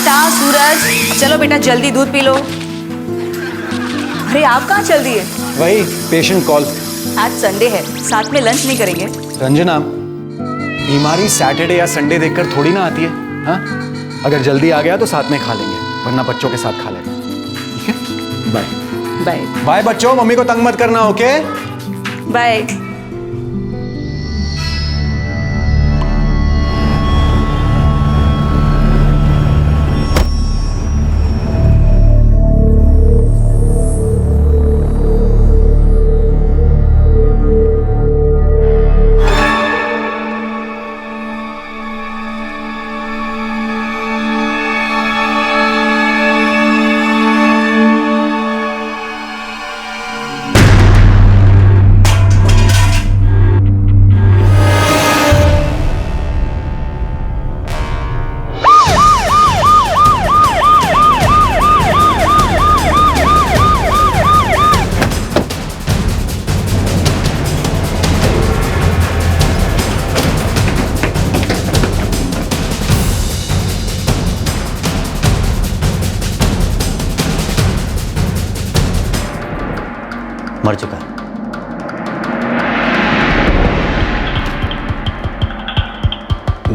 बेटा सूरज, चलो बेटा जल्दी दूध पी लो। अरे आप कहाँ चल दिए? वही पेशेंट कॉल। आज संडे है, साथ में लंच नहीं करेंगे? रंजना, बीमारी सैटरडे या संडे देखकर थोड़ी ना आती है। हाँ, अगर जल्दी आ गया तो साथ में खा लेंगे, वरना बच्चों के साथ खा लेंगे। ठीक है, बाय बाय। बाय बच्चों, मम्मी को तंग मत करना। Okay bye. मर चुका है।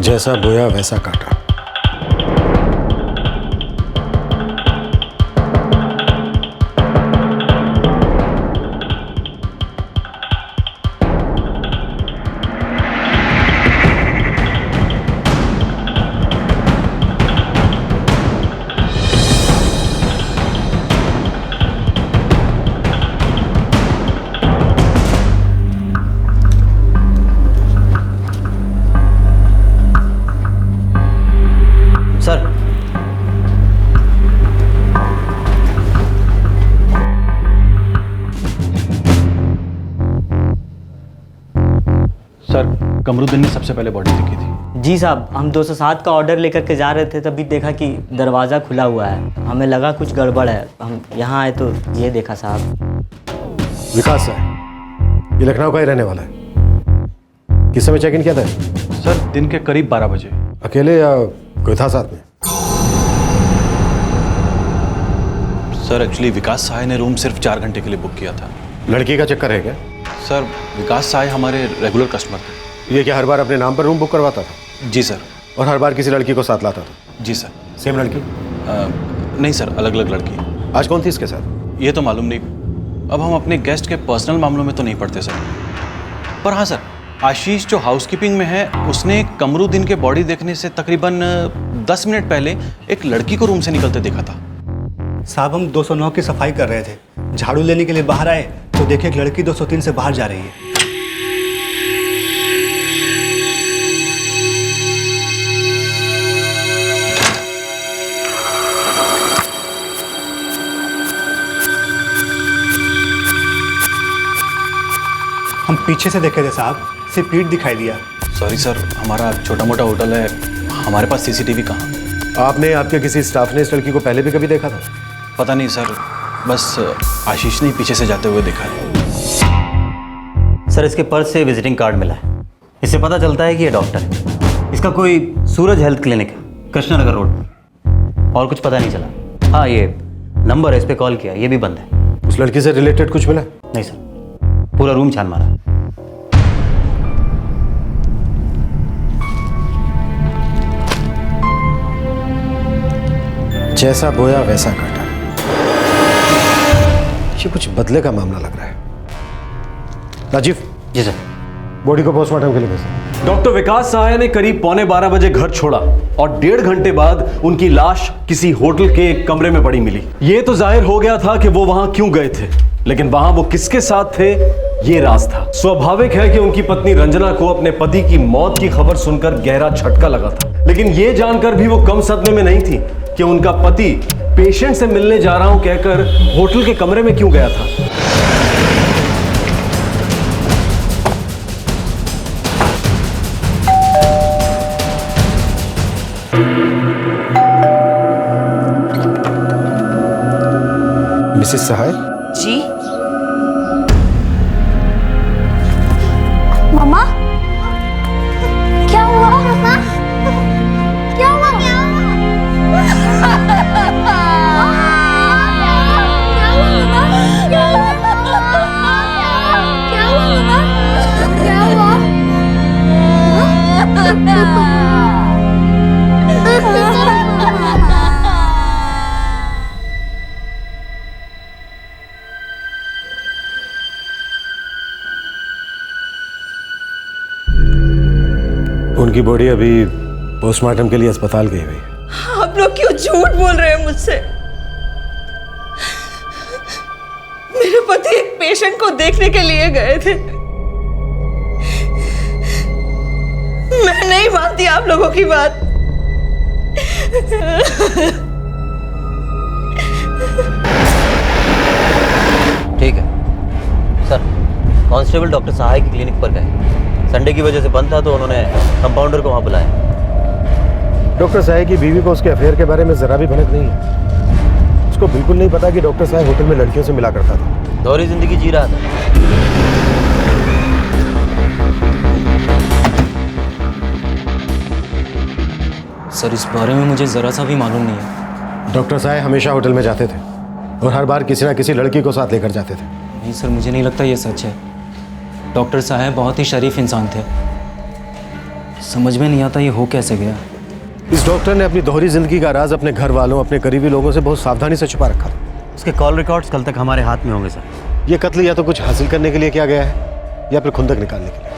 जैसा बोया वैसा काटा। सर, सर, कमरुद्दीन ने सबसे पहले बॉडी देखी थी। जी साहब, हम 207 का ऑर्डर लेकर के जा रहे थे, तभी देखा कि दरवाज़ा खुला हुआ है। हमें लगा कुछ गड़बड़ है, हम यहाँ आए तो ये देखा साहब। विकास है, ये लखनऊ का ही रहने वाला है। किस समय चेक इन किया था? सर, दिन के करीब 12 बजे। अकेले या कोई था साथ में? सर, एक्चुअली विकास सहाय ने रूम सिर्फ 4 घंटे के लिए बुक किया था। लड़की का चक्कर है क्या? सर, विकास सहाय हमारे रेगुलर कस्टमर थे। ये क्या हर बार अपने नाम पर रूम बुक करवाता था? जी सर। और हर बार किसी लड़की को साथ लाता था? जी सर। सेम लड़की? नहीं सर, अलग अलग लड़की। आज कौन थी इसके साथ? ये तो मालूम नहीं। अब हम अपने गेस्ट के पर्सनल मामलों में तो नहीं पड़ते सर। पर हाँ सर, आशीष जो हाउसकीपिंग में है, उसने कमरुद्दीन के बॉडी देखने से तकरीबन 10 मिनट पहले एक लड़की को रूम से निकलते देखा था। साहब, हम 209 की सफाई कर रहे थे, झाड़ू लेने के लिए बाहर आए तो देखे एक लड़की 203 से बाहर जा रही है। हम पीछे से देखे थे साहब, सिर्फ पीठ दिखाई दिया। सॉरी सर, हमारा छोटा मोटा होटल है, हमारे पास सीसीटीवी कहाँ? आपने, आपके किसी स्टाफ ने इस लड़की को पहले भी कभी देखा था? पता नहीं सर, बस आशीष ने पीछे से जाते हुए देखा है। सर, इसके पर्स से विजिटिंग कार्ड मिला है। इससे पता चलता है कि ये डॉक्टर है। इसका कोई सूरज हेल्थ क्लिनिक है, कृष्णनगर रोड पर। और कुछ पता नहीं चला। हाँ, ये नंबर है, इस पर कॉल किया, ये भी बंद है। उस लड़की से रिलेटेड कुछ मिला? नहीं सर, पूरा रूम छान मारा। जैसा बोया वैसा काटा। ये कुछ बदले का मामला लग रहा है। राजीव। जी सर। बॉडी को पोस्टमार्टम के लिए भेजो। डॉक्टर विकास सहाय ने करीब 12:15 बजे घर छोड़ा और 1.5 घंटे बाद उनकी लाश किसी होटल के एक कमरे में पड़ी मिली। ये तो जाहिर हो गया था कि वो वहां क्यों गए थे, लेकिन वहां वो किसके साथ थे, ये राज था। स्वाभाविक है कि उनकी पत्नी रंजना को अपने पति की मौत की खबर सुनकर गहरा झटका लगा था, लेकिन ये जानकर भी वो कम सदमे में नहीं थी कि उनका पति पेशेंट से मिलने जा रहा हूं कहकर होटल के कमरे में क्यों गया था। मिसेस सहाय। जी। मम्मा, क्या हुआ? मम्मा, क्या हुआ? बॉडी अभी पोस्टमार्टम के लिए अस्पताल गई हुई है। आप लोग क्यों झूठ बोल रहे हैं मुझसे? मेरे पति एक पेशेंट को देखने के लिए गए थे। मैं नहीं मानती आप लोगों की बात। ठीक है सर, कांस्टेबल डॉक्टर सहाय की क्लिनिक पर गए। संडे की वजह से बंद था तो उन्होंने कंपाउंडर को वहाँ बुलाया। डॉक्टर साहब की बीवी को उसके अफेयर के बारे में जरा भी भनक नहीं है। उसको बिल्कुल नहीं पता कि डॉक्टर साहब होटल में लड़कियों से मिला करता था। दोहरी जिंदगी जी रहा था। सर इस बारे में मुझे ज़रा सा भी मालूम नहीं है। डॉक्टर साहब हमेशा होटल में जाते थे और हर बार किसी ना किसी लड़की को साथ लेकर जाते थे। नहीं सर, मुझे नहीं लगता ये सच है। डॉक्टर साहब बहुत ही शरीफ इंसान थे। समझ में नहीं आता ये हो कैसे गया। इस डॉक्टर ने अपनी दोहरी जिंदगी का राज अपने घर वालों, अपने करीबी लोगों से बहुत सावधानी से छुपा रखा था। उसके कॉल रिकॉर्ड्स कल तक हमारे हाथ में होंगे सर। ये कत्ल या तो कुछ हासिल करने के लिए किया गया है या फिर खुंदक निकालने के लिए।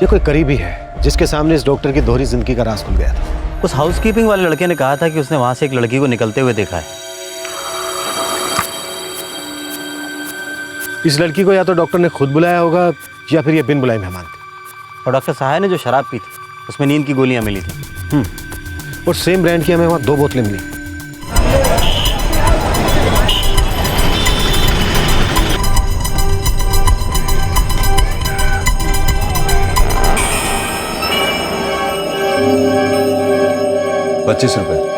ये कोई करीबी है जिसके सामने इस डॉक्टर की दोहरी जिंदगी का राज खुल गया था। उस हाउसकीपिंग वाले लड़के ने कहा था कि उसने वहां से एक लड़की को निकलते हुए देखा है। इस लड़की को या तो डॉक्टर ने खुद बुलाया होगा या फिर ये बिन बुलाए मेहमान थे। और डॉक्टर सहाय ने जो शराब पी थी उसमें नींद की गोलियां मिली थी। और सेम ब्रांड की हमें वहाँ 2 बोतलें मिली। ₹25।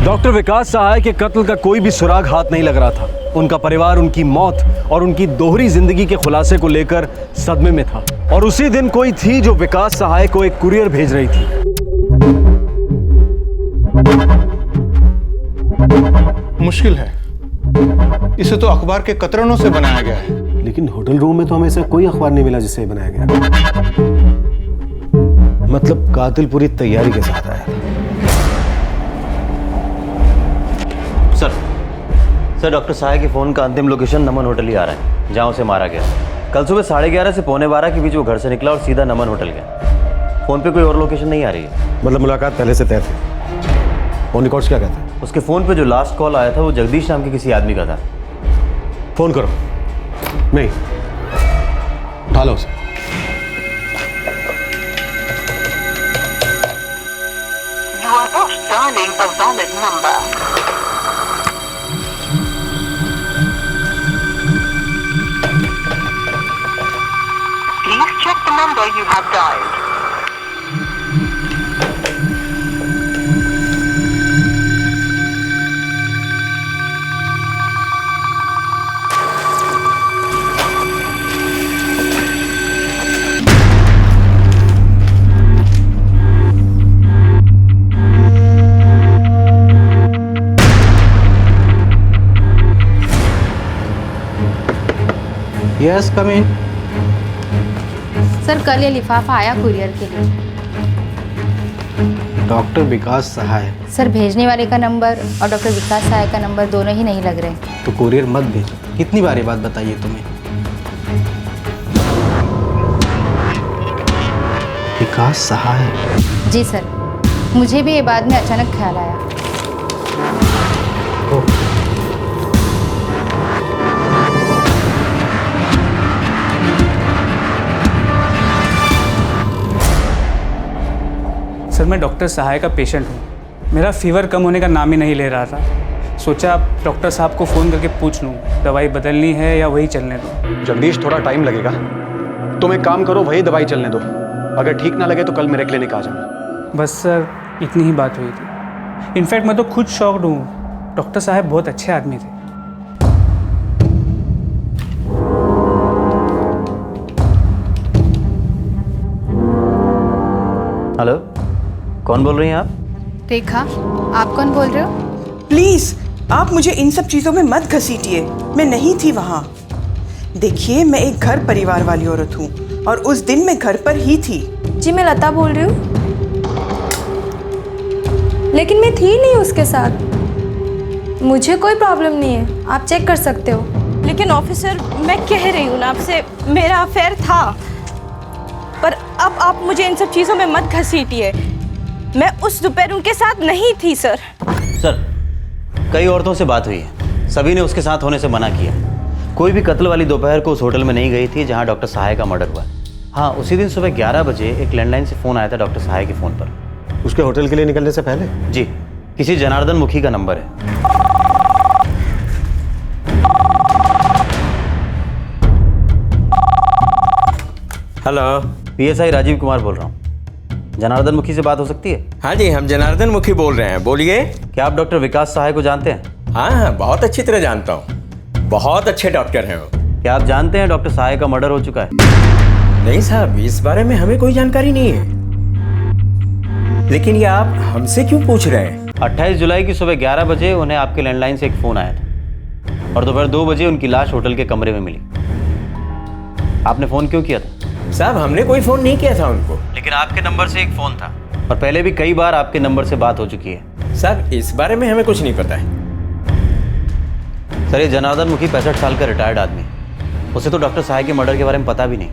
डॉक्टर विकास सहाय के कत्ल का कोई भी सुराग हाथ नहीं लग रहा था। उनका परिवार उनकी मौत और उनकी दोहरी जिंदगी के खुलासे को लेकर सदमे में था। और उसी दिन कोई थी जो विकास सहाय को एक कुरियर भेज रही थी। मुश्किल है, इसे तो अखबार के कतरनों से बनाया गया है। लेकिन होटल रूम में तो हमें ऐसा कोई अखबार नहीं मिला जिससे ये बनाया गया। मतलब कातिल पूरी तैयारी के साथ आया था। सर डॉक्टर सहाय के फ़ोन का अंतिम लोकेशन नमन होटल ही आ रहा है जहाँ उसे मारा गया। कल सुबह 11:30 से 11:45 के बीच वो घर से निकला और सीधा नमन होटल गया। फ़ोन पे कोई और लोकेशन नहीं आ रही है। मतलब मुलाकात पहले से तय थी। फोन रिकॉर्ड्स क्या कहते हैं? उसके फ़ोन पे जो लास्ट कॉल आया था वो जगदीश नाम के किसी आदमी का था। फोन करो। नहीं, उठा लो उसे। You are not dialing a valid number. Please check the number you have dialed. Yes, come in. Sir कल ये लिफाफा आया कुरियर के लिए। डॉक्टर विकास सहाय। सर भेजने वाले का नंबर और डॉक्टर विकास सहाय का नंबर दोनों ही नहीं लग रहे। तो कुरियर मत भेजो। कितनी बार ये बात बताइए तुम्हें? विकास सहाय। जी सर, मुझे भी ये बाद में अचानक ख्याल आया। सर मैं डॉक्टर सहाय का पेशेंट हूँ। मेरा फीवर कम होने का नाम ही नहीं ले रहा था। सोचा डॉक्टर साहब को फ़ोन करके पूछ लूँ दवाई बदलनी है या वही चलने दो। जगदीश थोड़ा टाइम लगेगा, तुम एक काम करो वही दवाई चलने दो। अगर ठीक ना लगे तो कल मेरे क्लिनिक आ जाना। बस सर इतनी ही बात हुई थी। इनफैक्ट मैं तो खुद शॉक्ड हूँ। डॉक्टर साहब बहुत अच्छे आदमी थे। हेलो, कौन बोल रही हैं आप? रेखा, आप कौन बोल रहे हो? प्लीज आप मुझे इन सब चीजों में मत घसीटिए। मैं नहीं थी वहां। देखिए मैं एक घर परिवार वाली औरत हूँ। और उस दिन मैं घर पर ही थी। जी मैं लता बोल रही हूँ, लेकिन मैं थी नहीं उसके साथ। मुझे कोई प्रॉब्लम नहीं है, आप चेक कर सकते हो। लेकिन ऑफिसर, मैं कह रही हूँ ना आपसे, मेरा अफेयर था। पर अब आप मुझे इन सब चीज़ों में मत घसीटिए। मैं उस दोपहर उनके साथ नहीं थी सर। सर, कई औरतों से बात हुई है, सभी ने उसके साथ होने से मना किया। कोई भी कत्ल वाली दोपहर को उस होटल में नहीं गई थी जहां डॉक्टर सहाय का मर्डर हुआ। हाँ, उसी दिन सुबह 11 बजे एक लैंडलाइन से फ़ोन आया था डॉक्टर सहाय के फ़ोन पर। उसके होटल के लिए निकलने से पहले? जी, किसी जनार्दन मुखी का नंबर है। हेलो, पीएसआई राजीव कुमार बोल रहा हूँ। जनार्दन मुखी से बात हो सकती है? हाँ जी, हम जनार्दन मुखी बोल रहे हैं, बोलिए। क्या आप डॉक्टर विकास सहाय को जानते हैं? हाँ, बहुत अच्छी तरह जानता हूँ। बहुत अच्छे डॉक्टर हैं वो। क्या आप जानते हैं डॉक्टर सहाय का मर्डर हो चुका है? नहीं साहब, इस बारे में हमें कोई जानकारी नहीं है। लेकिन ये आप हमसे क्यों पूछ रहे हैं? 28 जुलाई की सुबह 11 बजे उन्हें आपके लैंडलाइन से एक फ़ोन आया था और दोपहर 2 बजे उनकी लाश होटल के कमरे में मिली। आपने फ़ोन क्यों किया था? साहब, हमने कोई फ़ोन नहीं किया था उनको। लेकिन आपके नंबर से एक फ़ोन था और पहले भी कई बार आपके नंबर से बात हो चुकी है। साहब, इस बारे में हमें कुछ नहीं पता है। सर, ये जनार्दन मुखी 65 साल का रिटायर्ड आदमी है। उसे तो डॉक्टर सहाय के मर्डर के बारे में पता भी नहीं।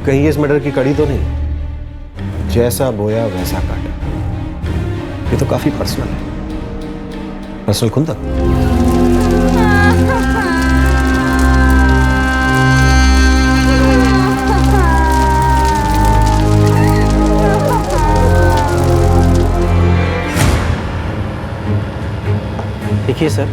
कहीं इस मर्डर की कड़ी तो नहीं? जैसा बोया वैसा काटा। ये तो काफी पर्सनल है। पर्सनल खुंदक। देखिए सर,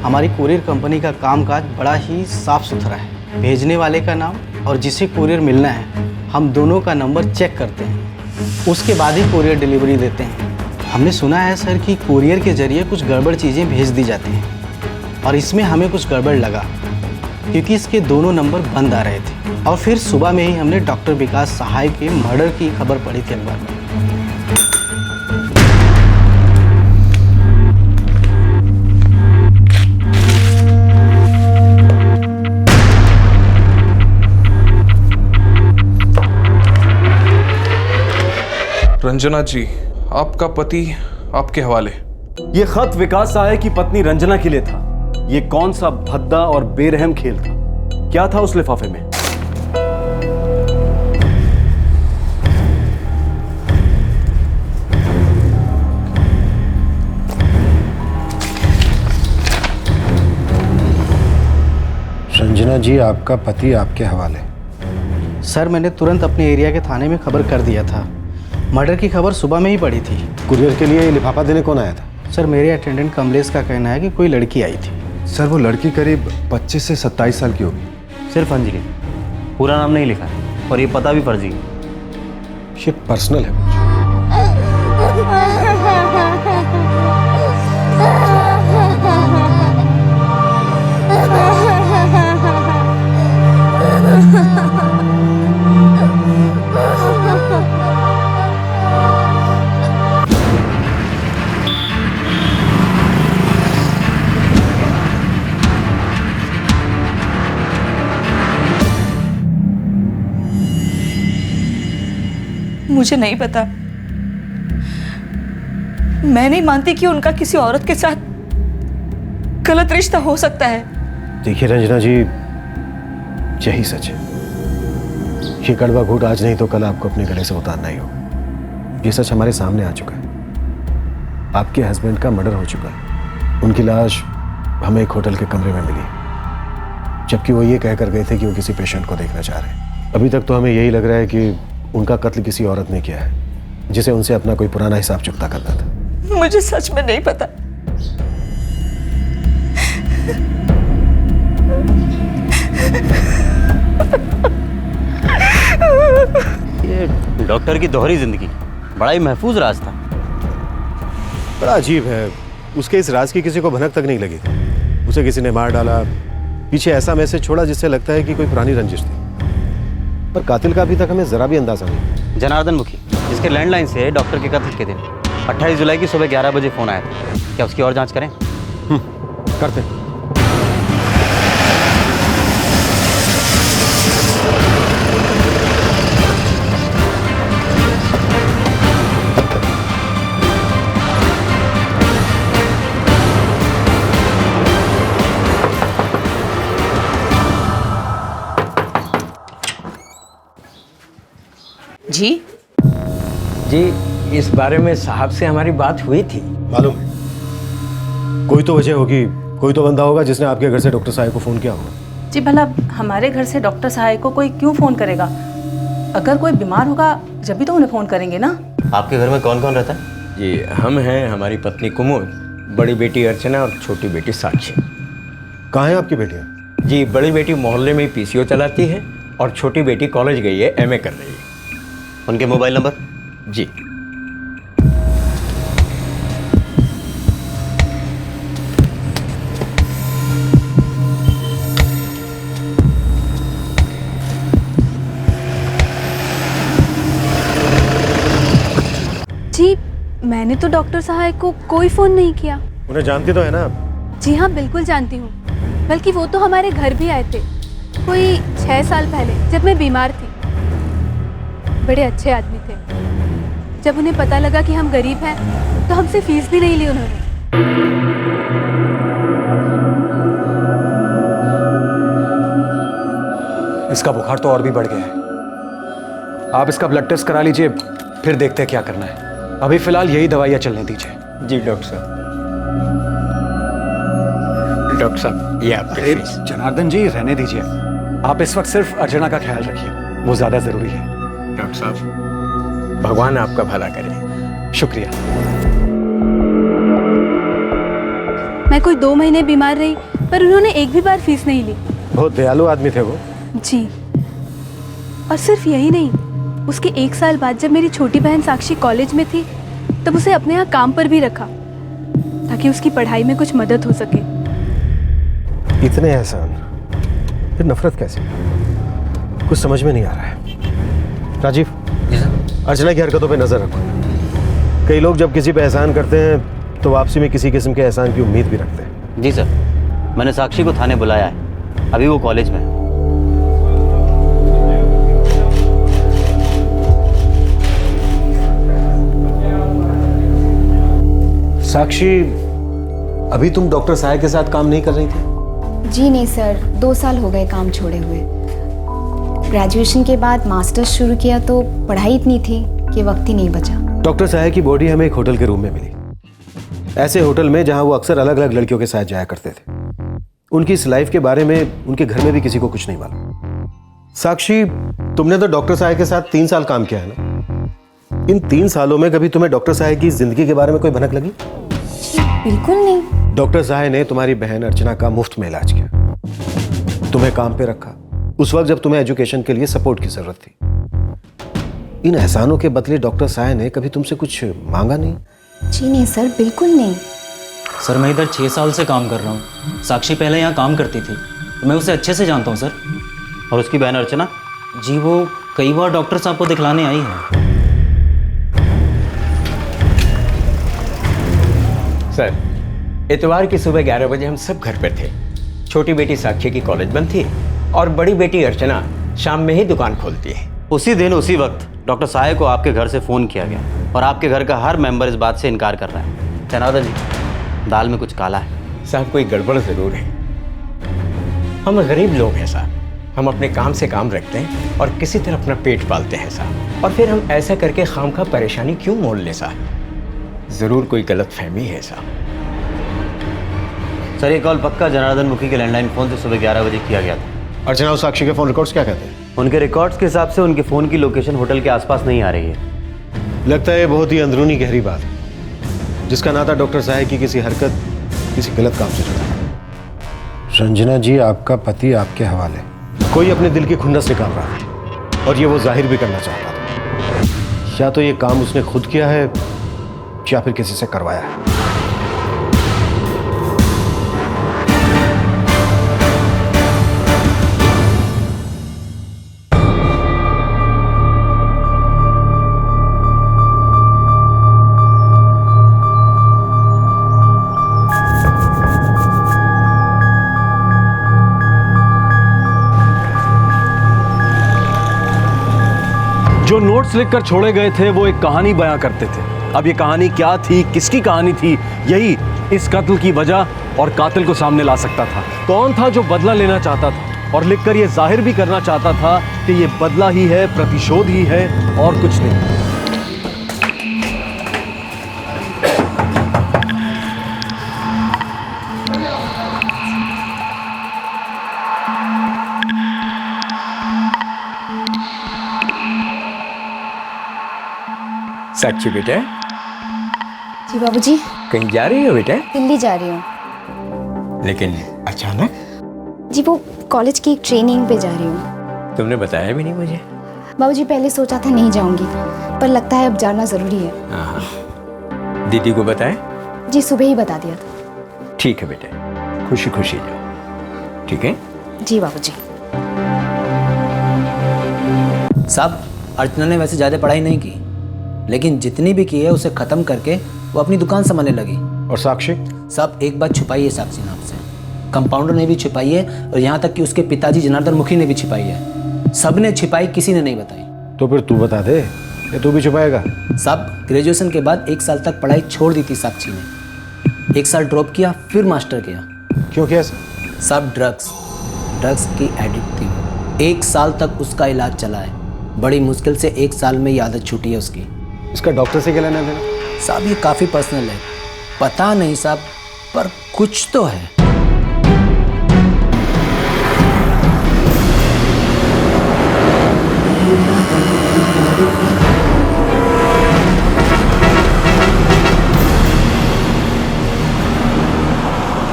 हमारी कुरियर कंपनी का कामकाज बड़ा ही साफ सुथरा है। भेजने वाले का नाम और जिसे कुरियर मिलना है, हम दोनों का नंबर चेक करते हैं, उसके बाद ही कुरियर डिलीवरी देते हैं। हमने सुना है सर कि कुरियर के जरिए कुछ गड़बड़ चीज़ें भेज दी जाती हैं और इसमें हमें कुछ गड़बड़ लगा क्योंकि इसके दोनों नंबर बंद आ रहे थे। और फिर सुबह में ही हमने डॉक्टर विकास सहाय के मर्डर की खबर पढ़ी थी अखबार में। रंजना जी, आपका पति आपके हवाले। ये खत विकास सहाय की पत्नी रंजना के लिए था। ये कौन सा भद्दा और बेरहम खेल था? क्या था उस लिफाफे में? रंजना जी, आपका पति आपके हवाले। सर, मैंने तुरंत अपने एरिया के थाने में खबर कर दिया था। मर्डर की खबर सुबह में ही पड़ी थी। कुरियर के लिए लिफाफा देने कौन आया था? सर, मेरे अटेंडेंट कमलेश का कहना है कि कोई लड़की आई थी। सर, वो लड़की करीब 25 से 27 साल की होगी। सिर्फ अंजलि, पूरा नाम नहीं लिखा है और ये पता भी फर्जी है। ये पर्सनल है। मुझे नहीं पता। मैं नहीं मानती कि उनका किसी औरत के साथ गलत रिश्ता हो सकता है। देखिए रंजना जी, यही सच है। ये कड़वा घूंट आज नहीं तो कल आपको अपने गले से उतारना ही होगा। ये सच हमारे सामने आ चुका है। आपके हस्बैंड का मर्डर हो चुका है। उनकी लाश हमें एक होटल के कमरे में मिली, जबकि वो ये कहकर गए थे कि वो किसी पेशेंट को देखना चाह रहे हैं। अभी तक तो हमें यही लग रहा है कि उनका कत्ल किसी औरत ने किया है, जिसे उनसे अपना कोई पुराना हिसाब चुकता करना था। मुझे सच में नहीं पता। ये डॉक्टर की दोहरी जिंदगी बड़ा ही महफूज राज था। बड़ा अजीब है, उसके इस राज की किसी को भनक तक नहीं लगी थी। उसे किसी ने मार डाला, पीछे ऐसा मैसेज छोड़ा जिससे लगता है कि कोई पुरानी रंजिश थी, पर कातिल का अभी तक हमें जरा भी अंदाजा नहीं। जनार्दन मुखी, जिसके लैंडलाइन से डॉक्टर के कत्ल के दिन 28 जुलाई की सुबह 11 बजे फ़ोन आया था। क्या उसकी और जांच करें? करते हैं। जी जी, इस बारे में साहब से हमारी बात हुई थी। मालूम है, कोई तो वजह होगी, कोई तो बंदा होगा जिसने आपके घर से डॉक्टर साहब को फ़ोन किया होगा। जी भला हमारे घर से डॉक्टर साहब को कोई क्यों फ़ोन करेगा? अगर कोई बीमार होगा जब भी तो उन्हें फ़ोन करेंगे ना। आपके घर में कौन कौन रहता है? जी, हम हैं, हमारी पत्नी कुमुद, बड़ी बेटी अर्चना और छोटी बेटी साक्षी। कहाँ है आपकी बेटियाँ? जी, बड़ी बेटी मोहल्ले में पीसीओ चलाती है और छोटी बेटी कॉलेज गई है, एमए कर रही है। उनके मोबाइल नंबर? जी, जी मैंने तो डॉक्टर साहब को कोई फ़ोन नहीं किया। उन्हें जानती तो है ना आप? जी हाँ, बिल्कुल जानती हूँ। बल्कि वो तो हमारे घर भी आए थे कोई 6 साल पहले, जब मैं बीमार थी। बड़े अच्छे आदमी थे। जब उन्हें पता लगा कि हम गरीब हैं तो हमसे फीस भी नहीं ली उन्होंने। इसका बुखार तो और भी बढ़ गया है। आप इसका ब्लड टेस्ट करा लीजिए, फिर देखते हैं क्या करना है। अभी फिलहाल यही दवाइयाँ चलने दीजिए। जी डॉक्टर साहब। डॉक्टर साहब, ये आपके फीस। जनार्दन जी, रहने दीजिए। आप इस वक्त सिर्फ अर्चना का ख्याल रखिए, वो ज़्यादा ज़रूरी है। डॉक्टर साहब, भगवान आपका भला करे। शुक्रिया। मैं कोई 2 महीने बीमार रही पर उन्होंने एक भी बार फीस नहीं ली। बहुत दयालु आदमी थे वो। जी, और सिर्फ यही नहीं, उसके 1 साल बाद जब मेरी छोटी बहन साक्षी कॉलेज में थी तब उसे अपने यहाँ काम पर भी रखा ताकि उसकी पढ़ाई में कुछ मदद हो सके। इतने एहसान, फिर नफरत कैसे? कुछ समझ में नहीं आ रहा है। राजीव, अर्चना की हरकतों पे नजर रखो। कई लोग जब किसी पे एहसान करते हैं तो वापसी में किसी किस्म के एहसान की उम्मीद भी रखते हैं। जी सर, मैंने साक्षी को थाने बुलाया है, अभी वो कॉलेज में है। साक्षी, अभी तुम डॉक्टर साहब के साथ काम नहीं कर रही थी? जी नहीं सर, 2 साल हो गए काम छोड़े हुए। ग्रेजुएशन के बाद मास्टर्स शुरू किया तो पढ़ाई इतनी थी कि वक्त ही नहीं बचा। डॉक्टर साहब की बॉडी हमें एक होटल के रूम में मिली, ऐसे होटल में जहां वो अक्सर अलग अलग लड़कियों के साथ जाया करते थे। उनकी इस लाइफ के बारे में उनके घर में भी किसी को कुछ नहीं मालूम। साक्षी, तुमने तो डॉक्टर साहब के साथ 3 साल काम किया है ना? इन 3 सालों में कभी तुम्हें डॉक्टर साहब की जिंदगी के बारे में कोई भनक लगी? बिल्कुल नहीं। डॉक्टर साहब ने तुम्हारी बहन अर्चना का मुफ्त में इलाज किया, तुम्हें काम पे रखा उस वक्त जब तुम्हें एजुकेशन के लिए सपोर्ट की जरूरत थी। इन एहसानों के बदले डॉक्टर साहब ने कभी तुमसे कुछ मांगा नहीं? जी नहीं सर, बिल्कुल नहीं। सर, मैं इधर 6 साल से काम कर रहा हूँ। साक्षी पहले यहाँ काम करती थी तो मैं उसे अच्छे से जानता हूँ सर। और उसकी बहन अर्चना? जी, वो कई बार डॉक्टर साहब को दिखलाने आई है। सर, इतवार की सुबह 11 बजे हम सब घर पर थे। छोटी बेटी साक्षी की कॉलेज बंद थी और बड़ी बेटी अर्चना शाम में ही दुकान खोलती है। उसी दिन उसी वक्त डॉक्टर साहब को आपके घर से फ़ोन किया गया और आपके घर का हर मेंबर इस बात से इनकार कर रहा है। जनार्दन जी, दाल में कुछ काला है। साहब, कोई गड़बड़ ज़रूर है। हम गरीब लोग हैं साहब, हम अपने काम से काम रखते हैं और किसी तरह अपना पेट पालते हैं साहब। और फिर हम ऐसा करके खामखा परेशानी क्यों मोल लें साहब? ज़रूर कोई गलत फहमी है साहब। सर, ये कॉल पक्का जनार्दन मुखी के लैंडलाइन फ़ोन से सुबह 11 बजे किया गया था। अर्चना और साक्षी के फ़ोन रिकॉर्ड्स क्या कहते हैं? उनके रिकॉर्ड्स के हिसाब से उनके फ़ोन की लोकेशन होटल के आसपास नहीं आ रही है। लगता है ये बहुत ही अंदरूनी गहरी बात है जिसका नाता डॉक्टर साहब की किसी हरकत, किसी गलत काम से जुड़ा है। रंजना जी, आपका पति आपके हवाले। कोई अपने दिल की खुन्नस निकाल रहा है और ये वो जाहिर भी करना चाहता था। या तो ये काम उसने खुद किया है या फिर किसी से करवाया है। जो नोट्स लिखकर छोड़े गए थे वो एक कहानी बयां करते थे। अब ये कहानी क्या थी, किसकी कहानी थी, यही इस कत्ल की वजह और कातिल को सामने ला सकता था। कौन था जो बदला लेना चाहता था? और लिखकर ये जाहिर भी करना चाहता था कि ये बदला ही है, प्रतिशोध ही है और कुछ नहीं। साक्षी बेटा, जी बाबूजी। कहीं जा रही हो बेटा? दिल्ली जा रही हूँ। लेकिन अचानक? जी वो कॉलेज की एक ट्रेनिंग पे जा रही हूँ। तुमने बताया भी नहीं मुझे। बाबूजी पहले सोचा था नहीं जाऊंगी, पर लगता है अब जाना जरूरी है। हाँ, दीदी को बताया? जी सुबह ही बता दिया था। ठीक है बेटा, खुशी खुशी जाओ, ठीक है? जी बाबूजी। साहब, अर्चना ने वैसे ज़्यादा पढ़ाई नहीं की, लेकिन जितनी भी की है उसे ख़त्म करके वो अपनी दुकान संभालने लगी। और साक्षी? साहब एक बात छुपाई है साक्षी नाम से, कंपाउंडर ने भी छिपाई है और यहाँ तक कि उसके पिताजी जनार्दन मुखी ने भी छिपाई है। सब ने छिपाई, किसी ने नहीं बताई। तो फिर तू बता दे, ये तू भी छुपाएगा? साहब ग्रेजुएशन के बाद 1 साल तक पढ़ाई छोड़ दी थी साक्षी ने। 1 साल ड्रॉप किया, फिर मास्टर किया। क्यों किया? साहब ड्रग्स की एडिक्ट थी। 1 साल तक उसका इलाज चला है। बड़ी मुश्किल से 1 साल में ये आदत छूटी है उसकी। इसका डॉक्टर से क्या लेना देना? साहब ये काफ़ी पर्सनल है, पता नहीं साहब, पर कुछ तो है।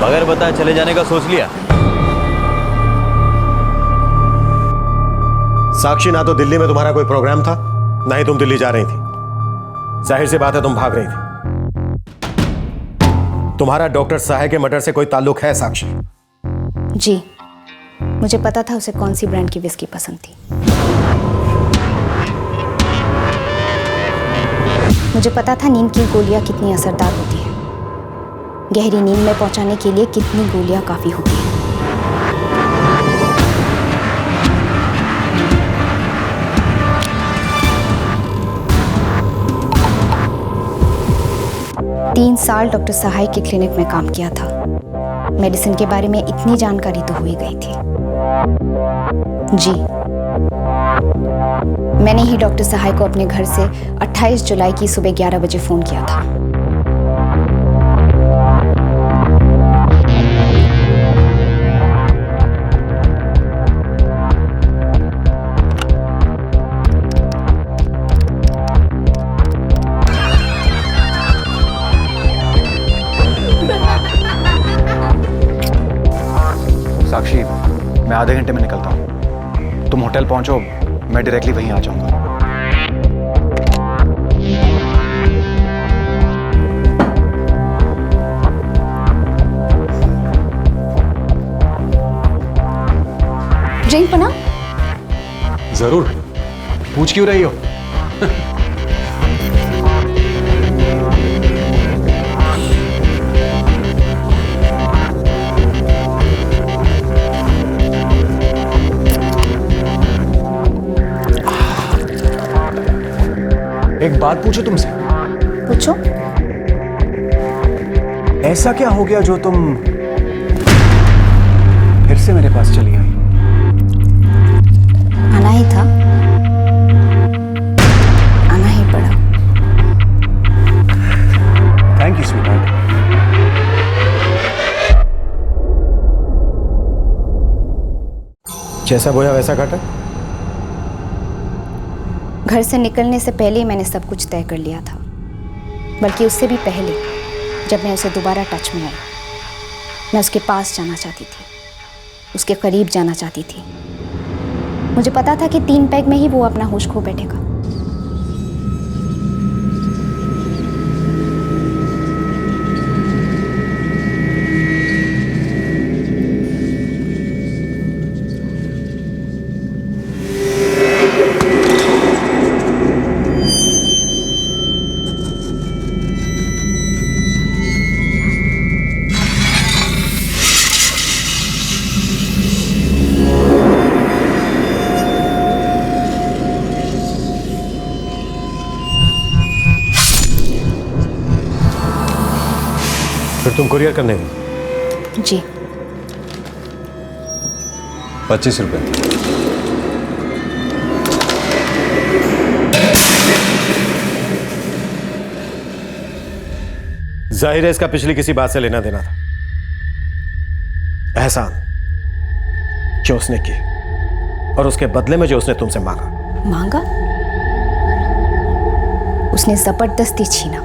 बगैर बताए चले जाने का सोच लिया? साक्षी, ना तो दिल्ली में तुम्हारा कोई प्रोग्राम था, ना ही तुम दिल्ली जा रही थी। जाहिर सी बात है तुम भाग रही थी। तुम्हारा डॉक्टर साहे के मर्डर से कोई ताल्लुक है साक्षी? जी मुझे पता था उसे कौन सी ब्रांड की विस्की पसंद थी। मुझे पता था नींद की गोलियां कितनी असरदार होती हैं। गहरी नींद में पहुंचाने के लिए कितनी गोलियां काफी होती हैं। तीन साल डॉक्टर सहाय के क्लिनिक में काम किया था। मेडिसिन के बारे में इतनी जानकारी तो हो ही गई थी। जी मैंने ही डॉक्टर सहाय को अपने घर से 28 जुलाई की सुबह 11 बजे फोन किया था। साक्षी, मैं आधे घंटे में निकलता हूँ। तुम होटल पहुंचो, मैं डायरेक्टली वहीं आ जाऊंगा। ड्रिंक बना? जरूर, पूछ क्यों रही हो? एक बात पूछो तुमसे? पूछो। ऐसा क्या हो गया जो तुम फिर से मेरे पास चली आई? आना ही था, आना ही पड़ा। Thank you sweetheart. जैसा बोया वैसा काटा? घर से निकलने से पहले ही मैंने सब कुछ तय कर लिया था, बल्कि उससे भी पहले जब मैं उसे दोबारा टच में आई। मैं उसके पास जाना चाहती थी, उसके करीब जाना चाहती थी। मुझे पता था कि 3 पैग में ही वो अपना होश खो बैठेगा। फिर तुम कुरियर करने गई? जी। 25 रुपये। जाहिर है इसका पिछली किसी बात से लेना देना था। एहसान जो उसने की और उसके बदले में जो उसने तुमसे मांगा। उसने जबरदस्ती छीना।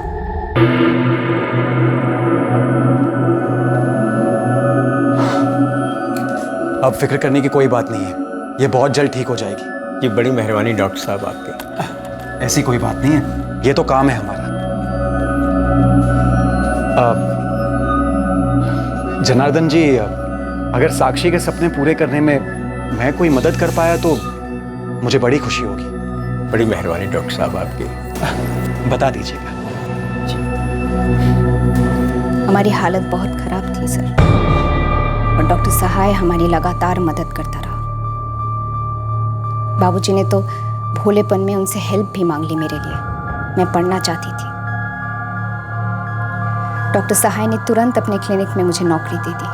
अब फिक्र करने की कोई बात नहीं है, ये बहुत जल्द ठीक हो जाएगी। ये बड़ी मेहरबानी डॉक्टर साहब आपकी। ऐसी कोई बात नहीं है, ये तो काम है हमारा। जनार्दन जी, अगर साक्षी के सपने पूरे करने में मैं कोई मदद कर पाया तो मुझे बड़ी खुशी होगी। बड़ी मेहरबानी डॉक्टर साहब आपकी। बता दीजिएगा। हमारी हालत बहुत खराब थी सर, और डॉक्टर सहाय हमारी लगातार मदद करता रहा। बाबूजी ने तो भोलेपन में उनसे हेल्प भी मांग ली मेरे लिए। मैं पढ़ना चाहती थी। डॉक्टर सहाय ने तुरंत अपने क्लिनिक में मुझे नौकरी दे दी।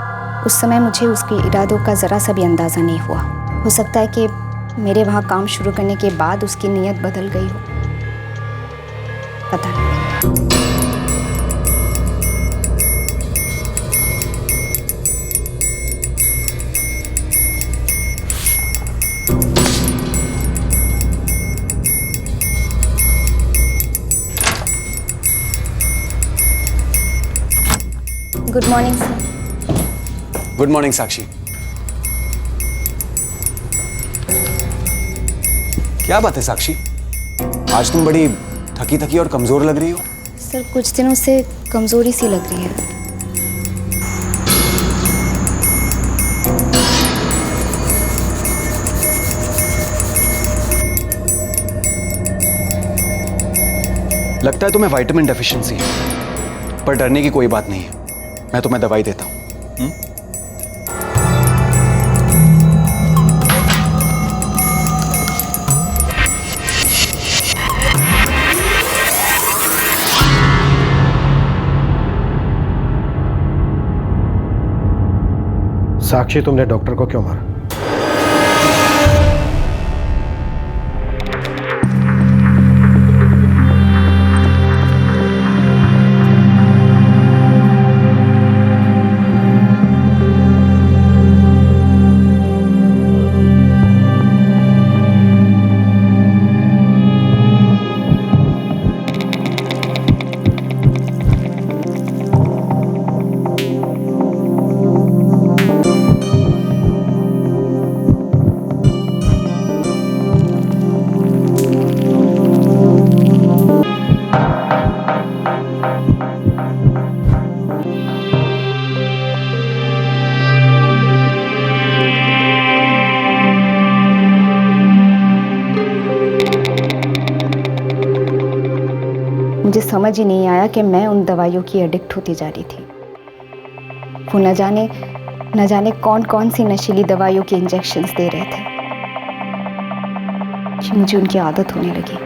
उस समय मुझे उसके इरादों का ज़रा सा भी अंदाज़ा नहीं हुआ। हो सकता है कि मेरे वहाँ काम शुरू करने के बाद उसकी नीयत बदल गई हो, पता नहीं। Good morning sir. Good morning Sakshi. क्या बात है साक्षी, आज तुम बड़ी थकी थकी और कमजोर लग रही हो। सर कुछ दिनों से कमजोरी सी लग रही है। लगता है तुम्हें विटामिन डेफिशिएंसी है, पर डरने की कोई बात नहीं है। मैं तुम्हें दवाई देता हूं। साक्षी, तुमने डॉक्टर को क्यों मारा? मुझे समझ ही नहीं आया कि मैं उन दवाइयों की एडिक्ट होती जा रही थी। वो न जाने कौन कौन सी नशीली दवाइयों के इंजेक्शंस दे रहे थे कि मुझे उनकी आदत होने लगी।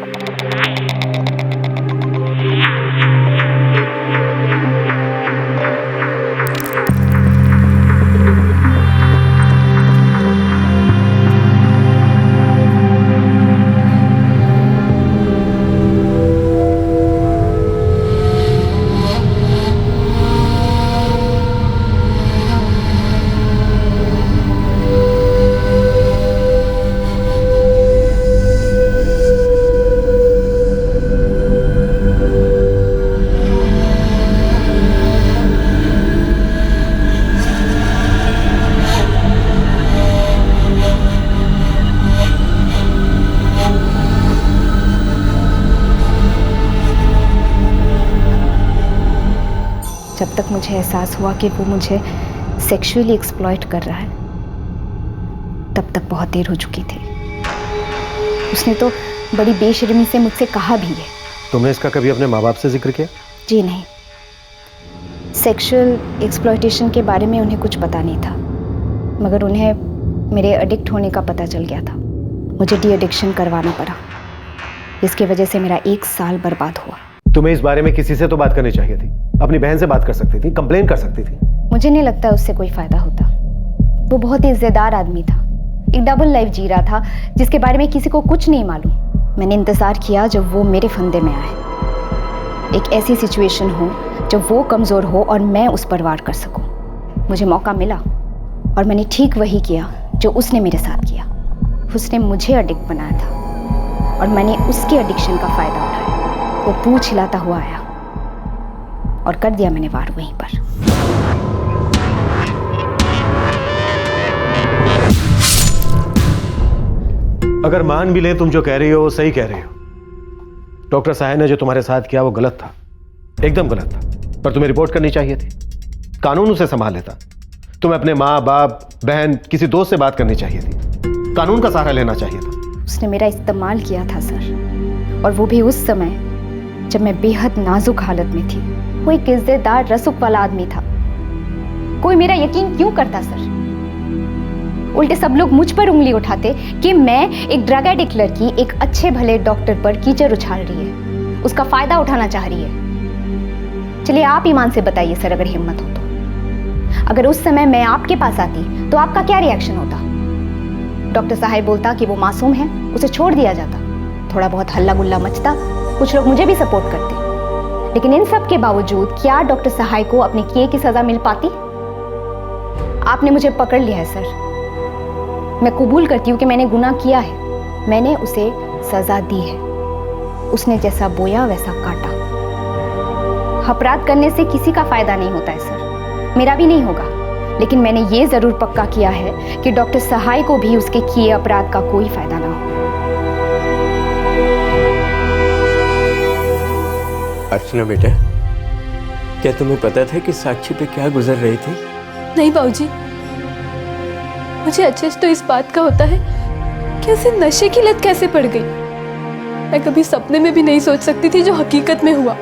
जब तक मुझे एहसास हुआ कि वो मुझे सेक्सुअली एक्सप्लॉइट कर रहा है, तब तक बहुत देर हो चुकी थी। उसने तो बड़ी बेशर्मी से मुझसे कहा भी है। तुमने इसका कभी अपने माँ बाप से जिक्र किया? जी नहीं, सेक्सुअल एक्सप्लॉइटेशन के बारे में उन्हें कुछ पता नहीं था, मगर उन्हें मेरे एडिक्ट होने का पता चल गया था। मुझे डी एडिक्शन करवाना पड़ा, जिसकी वजह से मेरा 1 साल बर्बाद हुआ। तुम्हें इस बारे में किसी से तो बात करनी चाहिए थी। अपनी बहन से बात कर सकती थी, कंप्लेन कर सकती थी। मुझे नहीं लगता उससे कोई फायदा होता। वो बहुत ही इज्जतदार आदमी था, एक डबल लाइफ जी रहा था जिसके बारे में किसी को कुछ नहीं मालूम। मैंने इंतज़ार किया जब वो मेरे फंदे में आए। एक ऐसी सिचुएशन हो जब वो कमज़ोर हो और मैं उस पर वार कर सकूं। मुझे मौका मिला और मैंने ठीक वही किया जो उसने मेरे साथ किया। उसने मुझे एडिक्ट बनाया था और मैंने उसके एडिक्शन का फ़ायदा उठाया। वो पूंछ हिलाता हुआ आया और कर दिया मैंने वार वहीं पर। अगर मान भी ले तुम जो कह रही हो वो सही कह रही हो। डॉक्टर साहब ने जो तुम्हारे साथ किया वो गलत था, एकदम गलत था। पर तुम्हें रिपोर्ट करनी चाहिए थी, कानून उसे संभाल लेता। तुम्हें अपने माँ बाप बहन किसी दोस्त से बात करनी चाहिए थी, कानून का सहारा लेना चाहिए था। उसने मेरा इस्तेमाल किया था सर, और वो भी उस समय जब मैं बेहद नाजुक हालत में थी। वो एक इज्जतदार रसूख वाला आदमी था। कोई मेरा यकीन क्यों करता सर? उल्टे सब लोग मुझ पर उंगली उठाते कि मैं एक ड्रग एडिक्ट लड़की एक अच्छे भले डॉक्टर पर कीचड़ उछाल रही है, उसका फायदा उठाना चाह रही है। चलिए आप ईमान से बताइए सर, अगर हिम्मत हो तो अगर उस समय मैं आपके पास आती तो आपका क्या रिएक्शन होता? डॉक्टर साहब बोलता कि वो मासूम है, उसे छोड़ दिया जाता, थोड़ा बहुत हल्ला गुल्ला मचता, कुछ लोग मुझे भी सपोर्ट करते। लेकिन इन सब के बावजूद क्या डॉक्टर साहब को अपने किए की सजा मिल पाती? आपने मुझे पकड़ लिया है सर। मैं कबूल करती हूँ कि मैंने गुनाह किया है, मैंने उसे सजा दी है। उसने जैसा बोया वैसा काटा। अपराध करने से किसी का फायदा नहीं होता है सर, मेरा भी नहीं होगा। लेकिन मैंने ये जरूर पक्का किया है कि डॉक्टर सहाय को भी उसके किए अपराध का कोई फायदा ना हो। अर्चना बेटा, क्या तुम्हें पता था कि साक्षी पे क्या गुजर रही थी? नहीं बाबूजी, मुझे अच्छे से तो इस बात का होता है कि उसे नशे की लत कैसे पड़ गई। मैं कभी सपने में भी नहीं सोच सकती थी जो हकीकत में हुआ।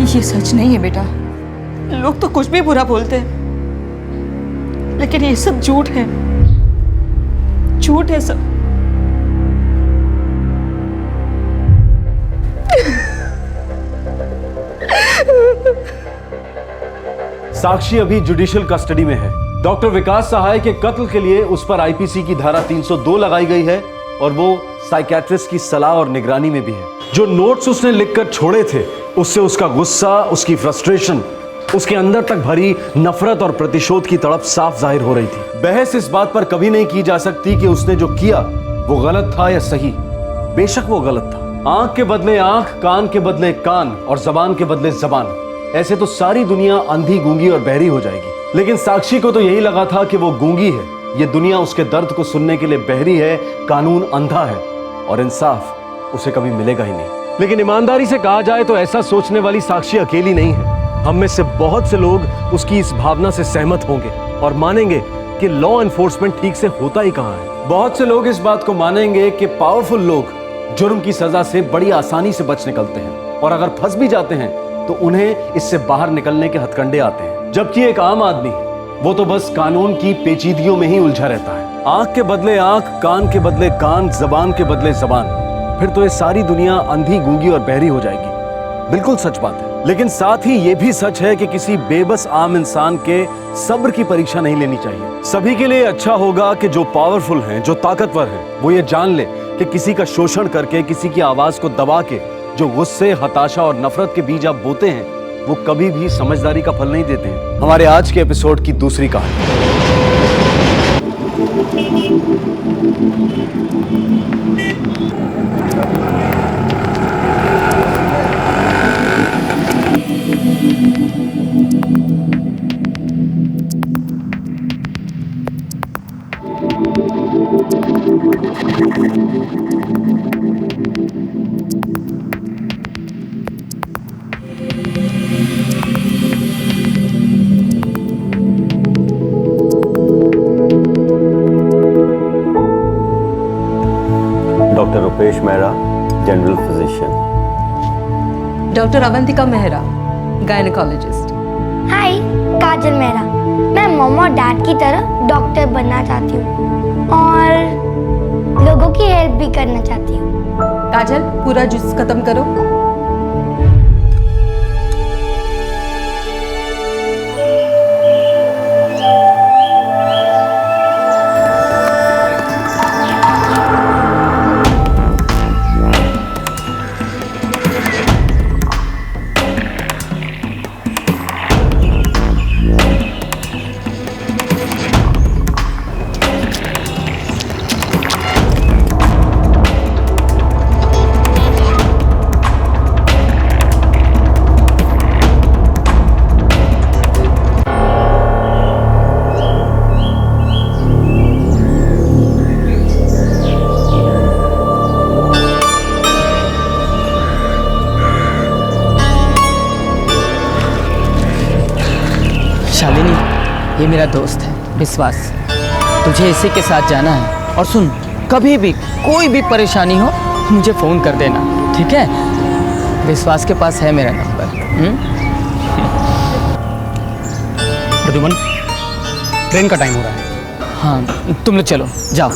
ये सच नहीं है बेटा। लोग तो कुछ भी बुरा बोलते हैं, लेकिन ये सब झूठ है, झूठ है सब। साक्षी अभी जुडिशियल कस्टडी में है। डॉक्टर विकास सहाय के कत्ल के लिए उस पर आईपीसी की धारा 302 लगाई गई है और वो साइकियाट्रिस्ट की सलाह और निगरानी में भी है। जो नोट्स उसने लिखकर छोड़े थे उससे उसका गुस्सा, उसकी फ्रस्ट्रेशन, उसके अंदर तक भरी नफरत और प्रतिशोध की तड़प साफ जाहिर हो रही थी। बहस इस बात पर कभी नहीं की जा सकती कि उसने जो किया वो गलत था या सही। बेशक वो गलत था। आंख के बदले आंख, कान के बदले कान और जबान के बदले जबान, ऐसे तो सारी दुनिया अंधी, गूंगी और बहरी हो जाएगी। लेकिन साक्षी को तो यही लगा था कि वो गूंगी है, ये दुनिया उसके दर्द को सुनने के लिए बहरी है, कानून अंधा है और इंसाफ उसे कभी मिलेगा ही नहीं। लेकिन ईमानदारी से कहा जाए तो ऐसा सोचने वाली साक्षी अकेली नहीं है। हम में से बहुत से लोग उसकी इस भावना से सहमत होंगे और मानेंगे कि लॉ एनफोर्समेंट ठीक से होता ही कहां है। बहुत से लोग इस बात को मानेंगे कि पावरफुल लोग जुर्म की सजा से बड़ी आसानी से बच निकलते हैं और अगर फंस भी जाते हैं तो उन्हें इससे बाहर निकलने के हथकंडे आते हैं। जबकि एक आम आदमी वो तो बस कानून की पेचीदगियों में ही उलझा रहता है। आंख के बदले आंख, कान के बदले कान, जबान के बदले जबान, फिर तो ये सारी दुनिया अंधी, गूंगी और बहरी हो जाएगी। बिल्कुल सच बात है। लेकिन साथ ही ये भी सच है कि किसी बेबस आम इंसान के सब्र की परीक्षा नहीं लेनी चाहिए। सभी के लिए अच्छा होगा कि जो पावरफुल हैं, जो ताकतवर हैं, वो ये जान ले कि किसी का शोषण करके, किसी की आवाज को दबा के जो गुस्से, हताशा और नफरत के बीज आप बोते हैं वो कभी भी समझदारी का फल नहीं देते हैं। हमारे आज के एपिसोड की दूसरी कहानी। Doctor Rupesh Mehra, general physician. Doctor Avantika Mehra, gynaecologist. Hi, Kajal Mehra. मैं मम्मा और डैड की तरह डॉक्टर बनना चाहती हूँ और लोगों की हेल्प भी करना चाहती हूँ। काजल, पूरा जूस खत्म करो। शालिनी, ये मेरा दोस्त है विश्वास। तुझे इसी के साथ जाना है। और सुन, कभी भी कोई भी परेशानी हो मुझे फ़ोन कर देना, ठीक है? विश्वास के पास है मेरा नंबर। प्रद्युमन, ट्रेन का टाइम हो रहा है। हाँ, तुम लोग चलो, जाओ।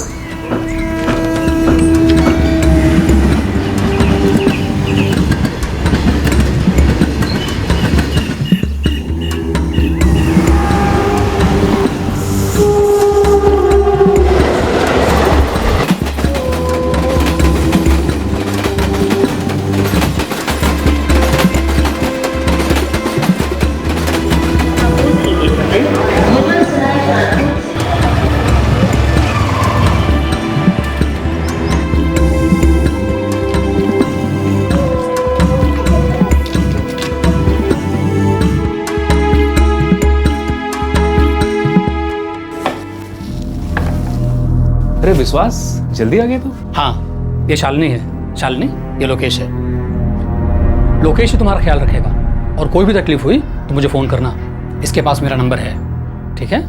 अरे विश्वास, जल्दी आ गए तो। हाँ, ये शालिनी है। शालिनी, ये लोकेश है। लोकेश ही तुम्हारा ख्याल रखेगा और कोई भी तकलीफ हुई तो मुझे फ़ोन करना। इसके पास मेरा नंबर है, ठीक है?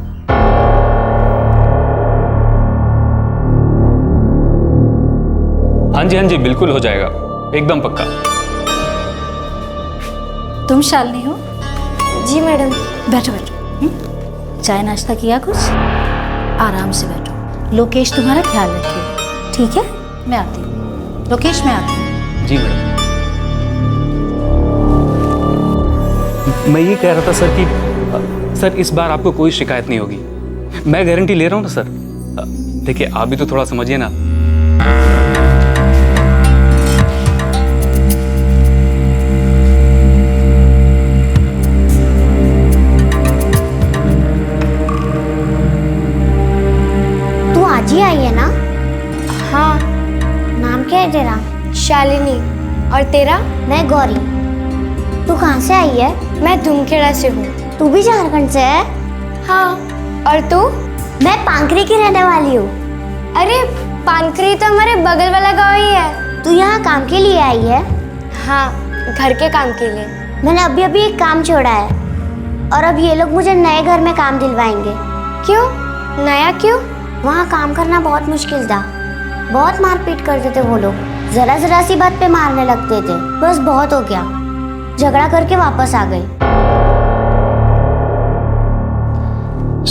हाँ जी, बिल्कुल हो जाएगा, एकदम पक्का। तुम शालिनी हो? जी मैडम। बैठो बैठो। चाय नाश्ता किया कुछ? आराम से बैठो। लोकेश तुम्हारा ख्याल रखिए, ठीक है? मैं आती हूँ। लोकेश, मैं आती हूँ। जी मैडम। मैं ये कह रहा था सर कि सर इस बार आपको कोई शिकायत नहीं होगी। मैं गारंटी ले रहा हूँ ना सर। देखिए, आप भी तो थोड़ा समझिए ना। जी आई है ना? हाँ। नाम क्या है तेरा? शालिनी। और तेरा? मैं गौरी। तू कहाँ से आई है? मैं धूमखेड़ा से हूँ। तू भी झारखंड से है? हाँ। और तू? मैं पांकरी की रहने वाली हूँ। अरे पानकरी तो हमारे बगल वाला गाँव ही है। तू यहाँ काम के लिए आई है? हाँ, घर के काम के लिए। मैंने अभी अभी एक काम छोड़ा है और अब ये लोग मुझे नए घर में काम दिलवाएंगे। क्यों? नया क्यों? वहाँ काम करना बहुत मुश्किल था। बहुत मारपीट करते थे वो लोग। जरा जरा सी बात पे मारने लगते थे। बस बहुत हो गया, झगड़ा करके वापस आ गई।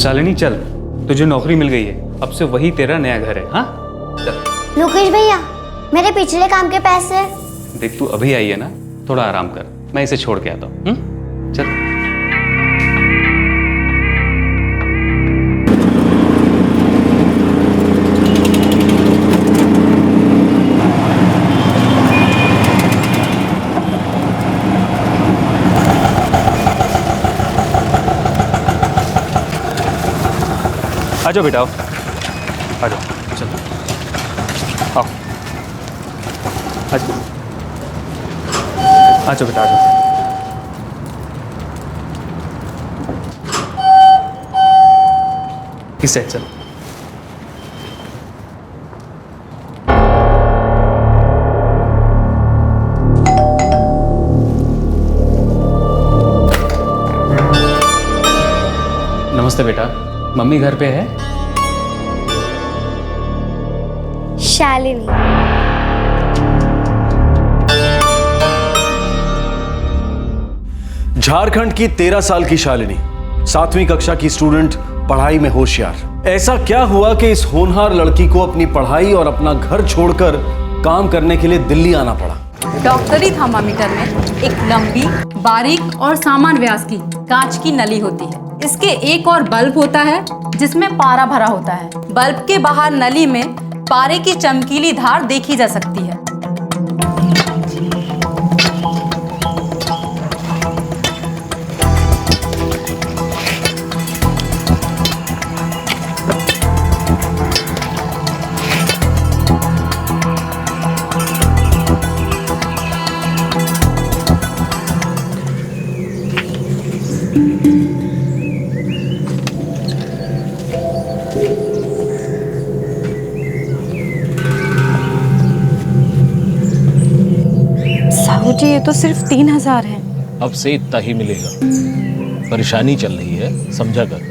शालिनी चल, तुझे नौकरी मिल गई है, अब से वही तेरा नया घर है। हाँ चल। लोकेश भैया, मेरे पिछले काम के पैसे। देख, तू अभी आई है ना, थोड़ा आराम कर, मैं इसे छोड़ के आता हूँ। चल। आ जाओ बेटा, आ जाओ, चलो आओ, आ जाओ, आ जाओ बेटा, आ जाओ। इस साइड चलो। नमस्ते बेटा, मम्मी घर पे है? शालिनी। झारखंड की 13 साल की शालिनी, 7वीं कक्षा की स्टूडेंट, पढ़ाई में होशियार। ऐसा क्या हुआ कि इस होनहार लड़की को अपनी पढ़ाई और अपना घर छोड़कर काम करने के लिए दिल्ली आना पड़ा? डॉक्टरी थर्मामीटर में एक लंबी, बारीक और समान व्यास की कांच की नली होती है। इसके एक और बल्ब होता है जिसमें पारा भरा होता है। बल्ब के बाहर नली में पारे की चमकीली धार देखी जा सकती है। साहू जी, ये तो सिर्फ 3000 है। अब से इतना ही मिलेगा। परेशानी चल रही है, समझा कर।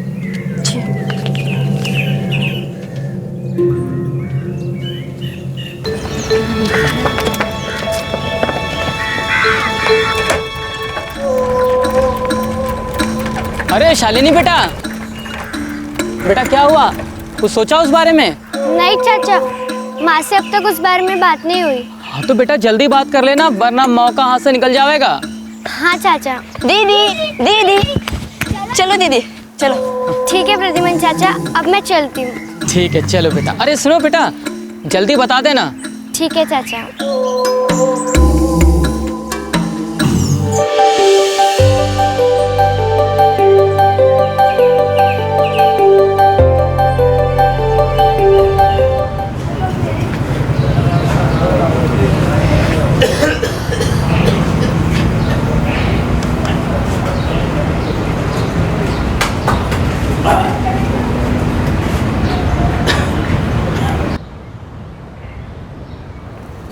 अरे शालिनी बेटा, बेटा क्या हुआ? कुछ सोचा उस बारे में? नहीं चाचा, माँ से अब तक उस बारे में बात नहीं हुई। हाँ तो बेटा जल्दी बात कर लेना, वरना मौका हाथ से निकल जाएगा। हाँ चाचा। दीदी, दीदी, चलो दीदी, चलो। ठीक है प्रद्युमन चाचा, अब मैं चलती हूँ। ठीक है, चलो बेटा। अरे सुनो बेटा, जल्दी बता देना। ठीक है चाचा।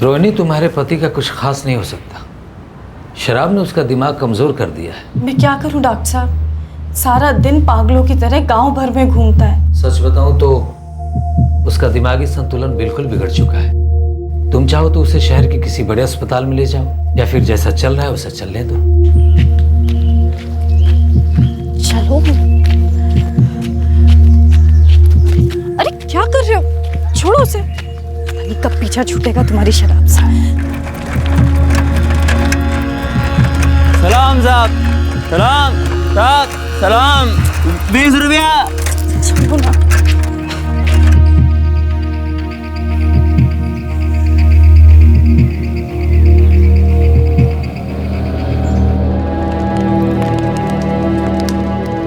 रोहिणी, तुम्हारे पति का कुछ खास नहीं हो सकता। शराब ने उसका दिमाग कमजोर कर दिया है। मैं क्या करूं डॉक्टर साहब, सारा दिन पागलों की तरह गांव भर में घूमता है। सच बताऊं तो उसका दिमागी संतुलन बिल्कुल बिगड़ चुका है। तुम चाहो तो उसे शहर के किसी बड़े अस्पताल में ले जाओ, या फिर जैसा चल रहा है वैसा चलने दो। चलो। अरे क्या कर रहे हो? छोड़ो उसे, कब पीछा छूटेगा तुम्हारी शराब से। सलाम साहब, सलाम साहब, सलाम। 20 रुपया। छोड़ो ना।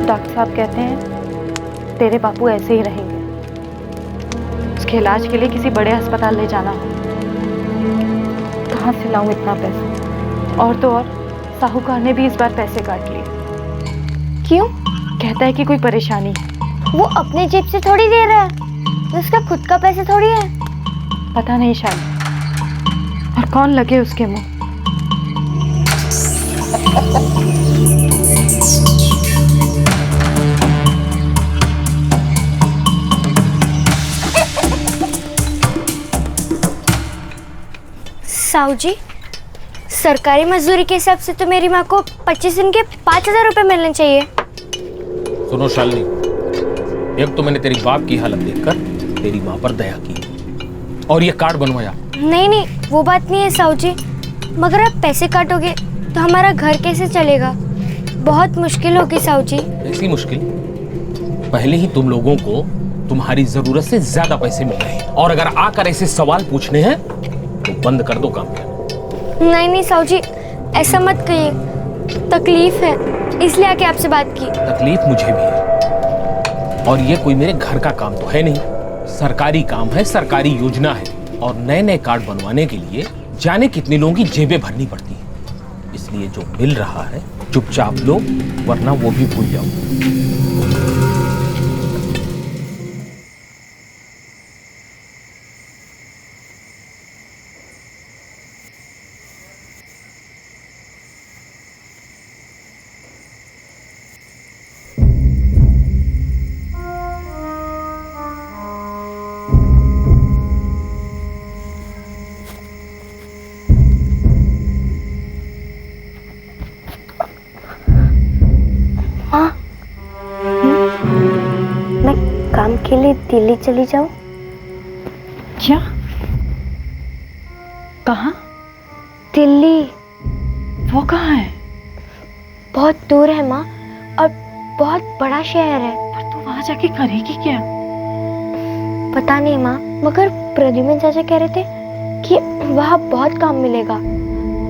डॉक्टर साहब कहते हैं तेरे बापू ऐसे ही रहेंगे। उसके इलाज के लिए किसी बड़े अस्पताल ले जाना हो। कहाँ से लाऊं इतना पैसा? और तो और साहूकार ने भी इस बार पैसे काट लिए। क्यों? कहता है कि कोई परेशानी है। वो अपने जेब से थोड़ी दे रहा है, उसका खुद का पैसा थोड़ी है। पता नहीं शायद, और कौन लगे उसके मुंह। साहू जी, सरकारी मजदूरी के हिसाब से तो मेरी माँ को 25 दिन के 5000 रुपए मिलने चाहिए। सुनो शालिनी, एक तो मैंने तेरी बाप की हालत देखकर तेरी माँ पर दया की और ये कार्ड बनवाया। नहीं नहीं, वो बात नहीं है साहू जी, मगर आप पैसे काटोगे तो हमारा घर कैसे चलेगा? बहुत मुश्किल होगी साहू जी। ऐसी मुश्किल? पहले ही तुम लोगों को तुम्हारी जरूरत से ज्यादा पैसे मिल रहे हैं, और अगर आकर ऐसे सवाल पूछने हैं तो बंद कर दो काम करना। नहीं नहीं साहू जी, ऐसा मत कहिए, तकलीफ है इसलिए आके आपसे बात की। तकलीफ मुझे भी है, और ये कोई मेरे घर का काम तो है नहीं, सरकारी काम है, सरकारी योजना है, और नए नए कार्ड बनवाने के लिए जाने कितने लोगों की जेबें भरनी पड़ती है। इसलिए जो मिल रहा है चुपचाप लो, वरना वो भी भूल जाओ। अकेले दिल्ली चली जाऊं? क्या? कहाँ? दिल्ली। वो कहाँ है? बहुत दूर है माँ, और बहुत बड़ा शहर है। पर तू वहाँ जाके करेगी क्या? पता नहीं माँ, मगर प्रद्युमन चाचा कह रहे थे कि वहाँ बहुत काम मिलेगा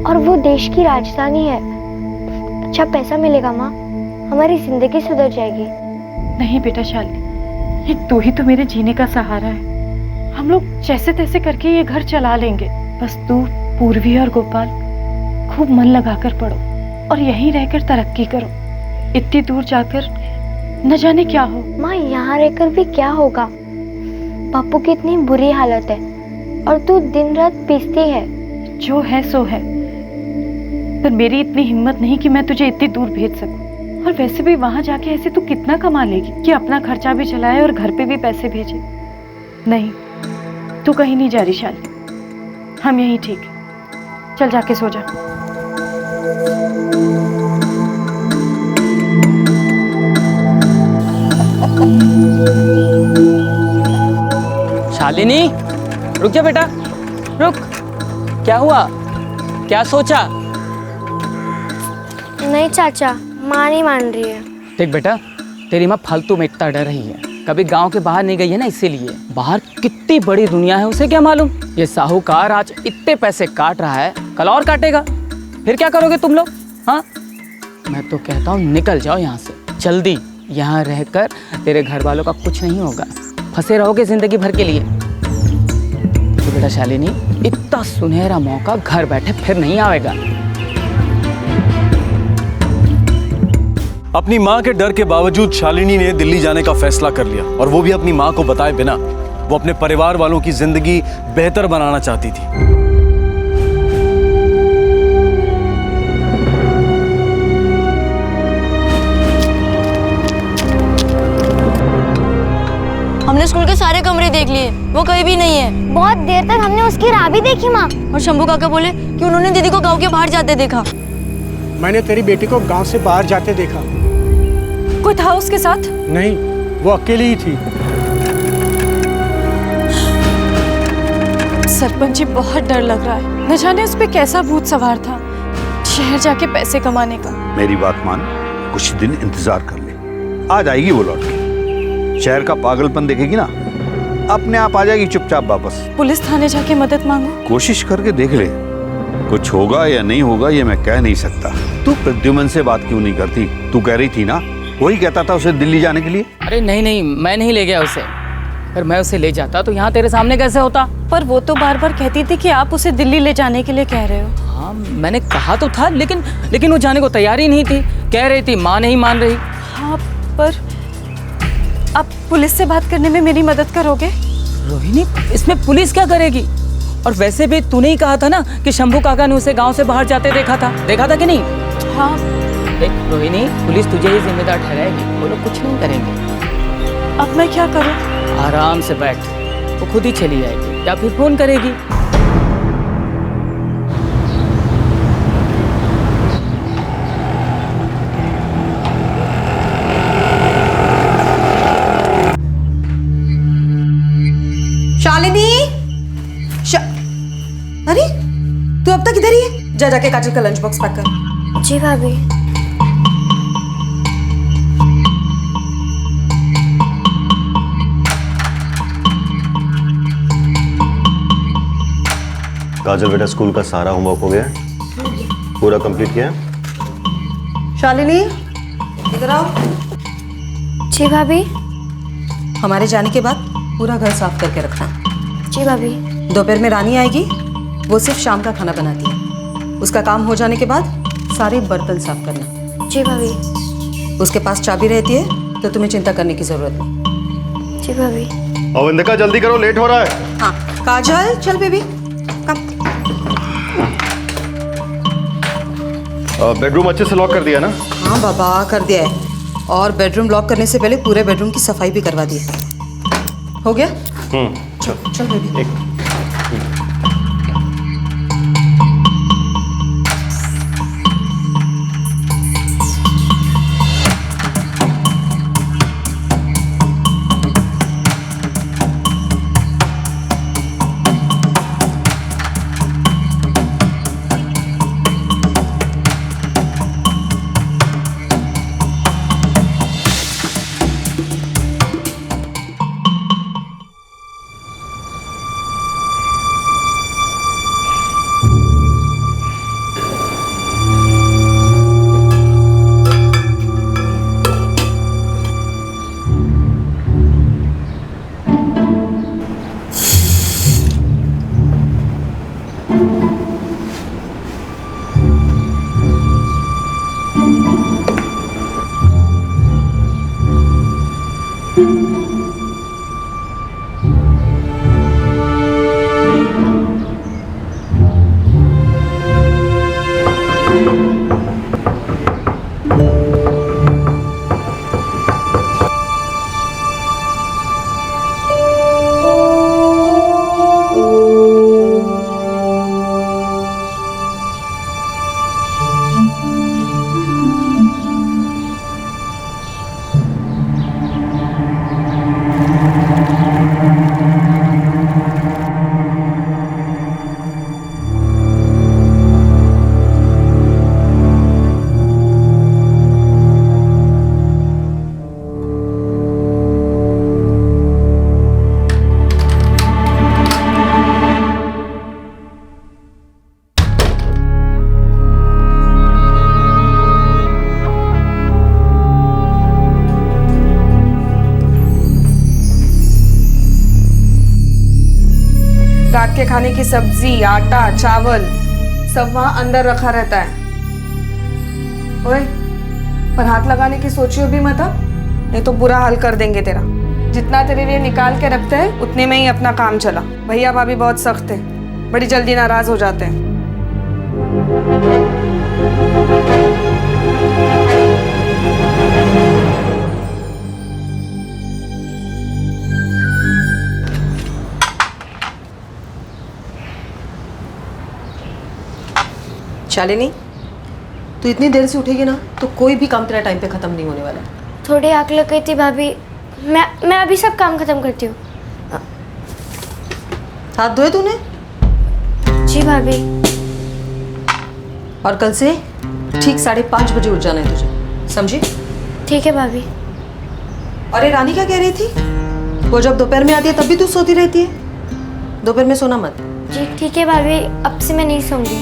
और वो देश की राजधानी है। अच्छा पैसा मिलेगा माँ, हमारी जिंदगी सुधर जाएगी। नहीं बेटा शालिनी, ये तू ही तो मेरे जीने का सहारा है। हम लोग जैसे तैसे करके ये घर चला लेंगे। बस तू, पूर्वी और गोपाल खूब मन लगाकर पढ़ो और यहीं रहकर तरक्की करो। इतनी दूर जाकर न जाने क्या हो। माँ यहाँ रहकर भी क्या होगा? पापू की इतनी बुरी हालत है और तू दिन रात पीसती है। जो है सो है, पर मेरी इतनी हिम्मत नहीं कि मैं तुझे इतनी दूर भेज सकूं। और वैसे भी वहां जाके ऐसे तू कितना कमा लेगी कि अपना खर्चा भी चलाए और घर पे भी पैसे भेजे? नहीं, तू कहीं नहीं जा रही शालिनी, हम यहीं ठीक है। चल जाके सो जा। शालिनी, रुक जा बेटा, रुक। क्या हुआ? क्या सोचा? नहीं चाचा, माँ नहीं मान रही है। देख बेटा, तेरी माँ फालतू में इतना डर रही है। कभी गांव के बाहर नहीं गई है ना, इसीलिए। बाहर कितनी बड़ी दुनिया है उसे क्या मालूम। ये साहूकार आज इतने पैसे काट रहा है, कल और काटेगा। फिर क्या करोगे तुम लोग? हाँ, मैं तो कहता हूँ निकल जाओ यहाँ से जल्दी। यहाँ रहकर तेरे घर वालों का कुछ नहीं होगा, फंसे रहोगे जिंदगी भर के लिए। तो बेटा शालिनी, इतना सुनहरा मौका घर बैठे फिर नहीं आएगा। अपनी माँ के डर के बावजूद शालिनी ने दिल्ली जाने का फैसला कर लिया, और वो भी अपनी माँ को बताए बिना। वो अपने परिवार वालों की जिंदगी बेहतर बनाना चाहती थी। हमने स्कूल के सारे कमरे देख लिए, वो कहीं भी नहीं है। बहुत देर तक हमने उसकी राह भी देखी माँ। और शंभू काका बोले कि उन्होंने दीदी को गांव के बाहर जाते देखा। मैंने तेरी बेटी को गांव से बाहर जाते देखा। कोई था उसके साथ? नहीं, वो अकेली ही थी। सरपंच जी, बहुत डर लग रहा है। न जाने उस पे कैसा भूत सवार था, शहर जाके पैसे कमाने का। मेरी बात मान, कुछ दिन इंतजार कर ले, आ जाएगी वो लौट के। शहर का पागलपन देखेगी ना, अपने आप आ जाएगी चुपचाप वापस। पुलिस थाने जाके मदद मांगो? कोशिश करके देख ले, कुछ होगा या नहीं होगा ये मैं कह नहीं सकता। तू प्रद्युमन से बात क्यों नहीं करती? तू कह रही थी ना, वही कहता था उसे दिल्ली जाने के लिए। अरे नहीं नहीं, मैं नहीं ले गया उसे। अगर मैं उसे ले जाता तो यहाँ तेरे सामने कैसे होता? पर वो तो बार बार कहती थी कि आप उसे दिल्ली ले जाने के लिए कह रहे हो। हाँ, मैंने कहा तो था, लेकिन वो जाने को तैयार ही नहीं थी। कह रही थी माँ नहीं मान रही। हाँ, पर आप पुलिस से बात करने में मेरी मदद करोगे? रोहिणी, इसमें पुलिस क्या करेगी? और वैसे भी तूने ही कहा था ना कि शंभू काका ने उसे गांव से बाहर जाते देखा था कि नहीं? हाँ। देख रोहिणी, पुलिस तुझे ही जिम्मेदार ठहराएगी, वो लोग कुछ नहीं करेंगे। अब मैं क्या करूं? आराम से बैठ, वो खुद ही चली जाएगी या फिर फोन करेगी। शालिनी, अरे तू अब तक इधर ही है? जा जाके काजल का लंच बॉक्स पैक कर। जी भाभी। काजल बेटा, स्कूल का सारा होमवर्क हो गया? पूरा कंप्लीट किया? शालिनी, इधर आओ। जी भाभी। हमारे जाने के बाद पूरा घर साफ करके रखना। जी भाभी। दोपहर में रानी आएगी, वो सिर्फ शाम का खाना बनाती है। उसका काम हो जाने के बाद सारे बर्तन साफ करना। जी भाभी। उसके पास चाबी रहती है तो तुम्हें चिंता करने की जरूरत नहीं। जी भाभी। अवंतिका, जल्दी करो, लेट हो रहा है। हाँ काजल, चल बेबी कम। बेडरूम अच्छे से लॉक कर दिया ना? हाँ बाबा, कर दिया है। और बेडरूम लॉक करने से पहले पूरे बेडरूम की सफाई भी करवा दी है। हो गया? चल बेबी। रात के खाने की सब्जी, आटा, चावल सब वहां अंदर रखा रहता है। ओए, पर हाथ लगाने की सोचियो भी मत, नहीं तो बुरा हाल कर देंगे तेरा। जितना तेरे लिए निकाल के रखते हैं उतने में ही अपना काम चला। भैया भाभी बहुत सख्त है, बड़ी जल्दी नाराज हो जाते हैं। शालिनी, तू इतनी देर से उठेगी ना तो कोई भी काम तेरा टाइम पे खत्म नहीं होने वाला। थोड़ी आग लग गई थी भाभी। मैं अभी सब काम खत्म करती हूँ। हाथ धोए तूने? जी भाभी। और कल से ठीक 5:30 बजे उठ जाना है तुझे, समझी? ठीक है भाभी। अरे रानी क्या कह रही थी? वो जब दोपहर में आती है तब भी तू सोती रहती है। दोपहर में सोना मत। जी ठीक है भाभी, अब से मैं नहीं सोऊंगी।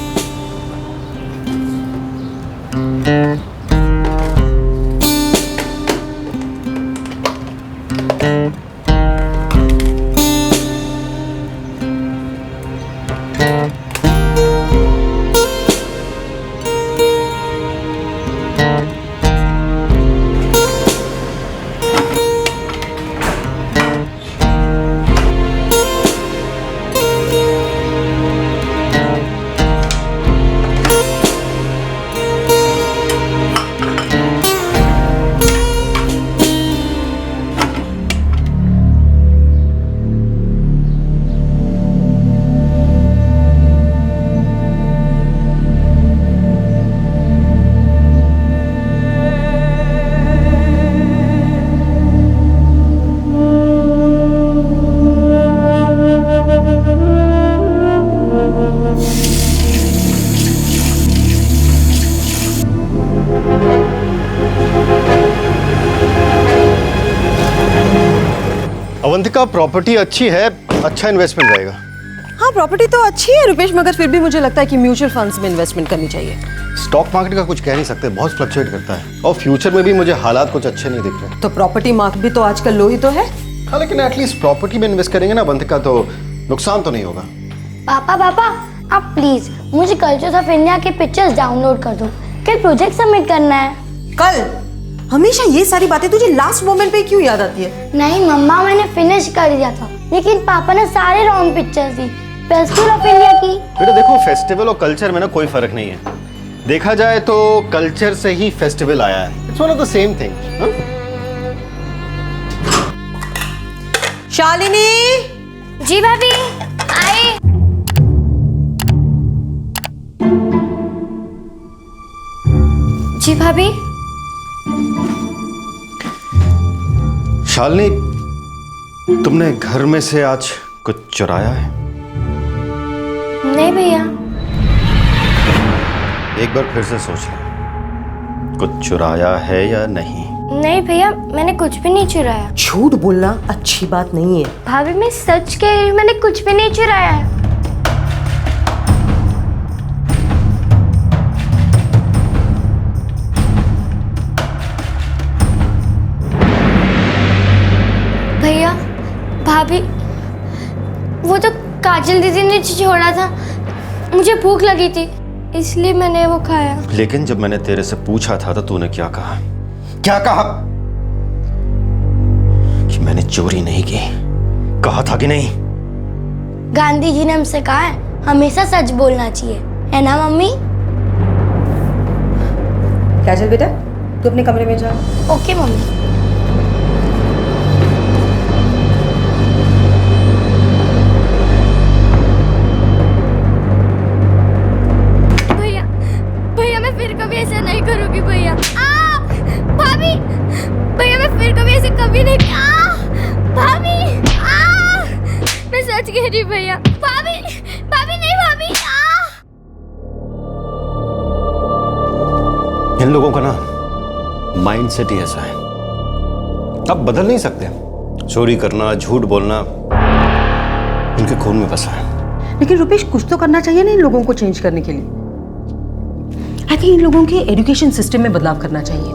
अवंतिका, प्रॉपर्टी अच्छी है, अच्छा इन्वेस्टमेंट रहेगा। हाँ, प्रॉपर्टी तो अच्छी है रुपेश, मगर फिर भी मुझे लगता है कि म्यूचुअल फंड्स में इन्वेस्टमेंट करनी चाहिए। स्टॉक मार्केट का कुछ कह नहीं सकते, बहुत फ्लक्चुएट करता है और फ्यूचर में भी मुझे हालात कुछ अच्छे नहीं दिख रहे। तो प्रॉपर्टी मार्केट भी तो आजकल लो ही तो है। हाँ, लेकिन एटलीस्ट प्रॉपर्टी में इन्वेस्ट करेंगे ना अवंतिका, तो नुकसान तो नहीं होगा। पापा आप प्लीज मुझे कल्चर्स ऑफ इंडिया के पिक्चर्स डाउनलोड कर दो। कल प्रोजेक्ट सबमिट करना है। कल? हमेशा ये सारी बातें तुझे लास्ट मोमेंट पे क्यों याद आती है? नहीं मम्मा, मैंने फिनिश कर दिया था, लेकिन पापा ने सारे wrong pictures the festival of India की। बेटा देखो, फेस्टिवल और कल्चर में ना कोई फर्क नहीं है। देखा जाए तो कल्चर से ही फेस्टिवल आया है। It's one of the same thing. Shalini. जी भाभी, आए। जी भाभी। शालिनी, तुमने घर में से आज कुछ चुराया है? नहीं भैया। एक बार फिर से सोच लो, कुछ चुराया है या नहीं? नहीं भैया, मैंने कुछ भी नहीं चुराया। झूठ बोलना अच्छी बात नहीं है। भाभी मैं सच कह रही हूँ, मैंने कुछ भी नहीं चुराया है। भैया भाभी, वो तो काजल दीदी ने छोड़ा था, मुझे भूख लगी थी इसलिए मैंने वो खाया। लेकिन जब मैंने तेरे से पूछा था तो तूने क्या कहा? क्या कहा? कि मैंने चोरी नहीं की, कहा था कि नहीं? गांधी जी ने हमसे कहा है हमेशा सच बोलना चाहिए, है ना मम्मी? काजल बेटा, तू अपने कमरे में जा। Okay mummy. भैया मैं फिर कभी ऐसा नहीं करूंगी भैया। भाभी, भैया मैं फिर कभी ऐसे कभी नहीं। भाभी, मैं सच कह रही भैया। भाभी, भाभी नहीं भाभी। इन लोगों का ना माइंड सेट ही ऐसा है, अब बदल नहीं सकते। चोरी करना, झूठ बोलना उनके खून में बसा है। लेकिन रुपेश, कुछ तो करना चाहिए ना इन लोगों को चेंज करने के लिए। आई थिंक इन लोगों के एजुकेशन सिस्टम में बदलाव करना चाहिए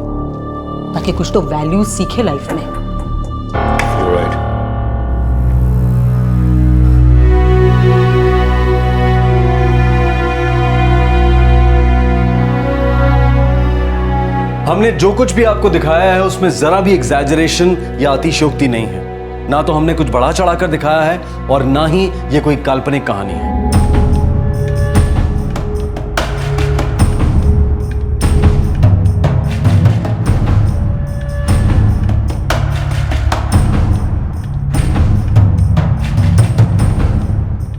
ताकि कुछ तो वैल्यूज सीखे लाइफ में। You're right. हमने जो कुछ भी आपको दिखाया है उसमें जरा भी एग्जैजरेशन या अतिशयोक्ति नहीं है। ना तो हमने कुछ बढ़ा चढ़ाकर दिखाया है और ना ही ये कोई काल्पनिक कहानी है।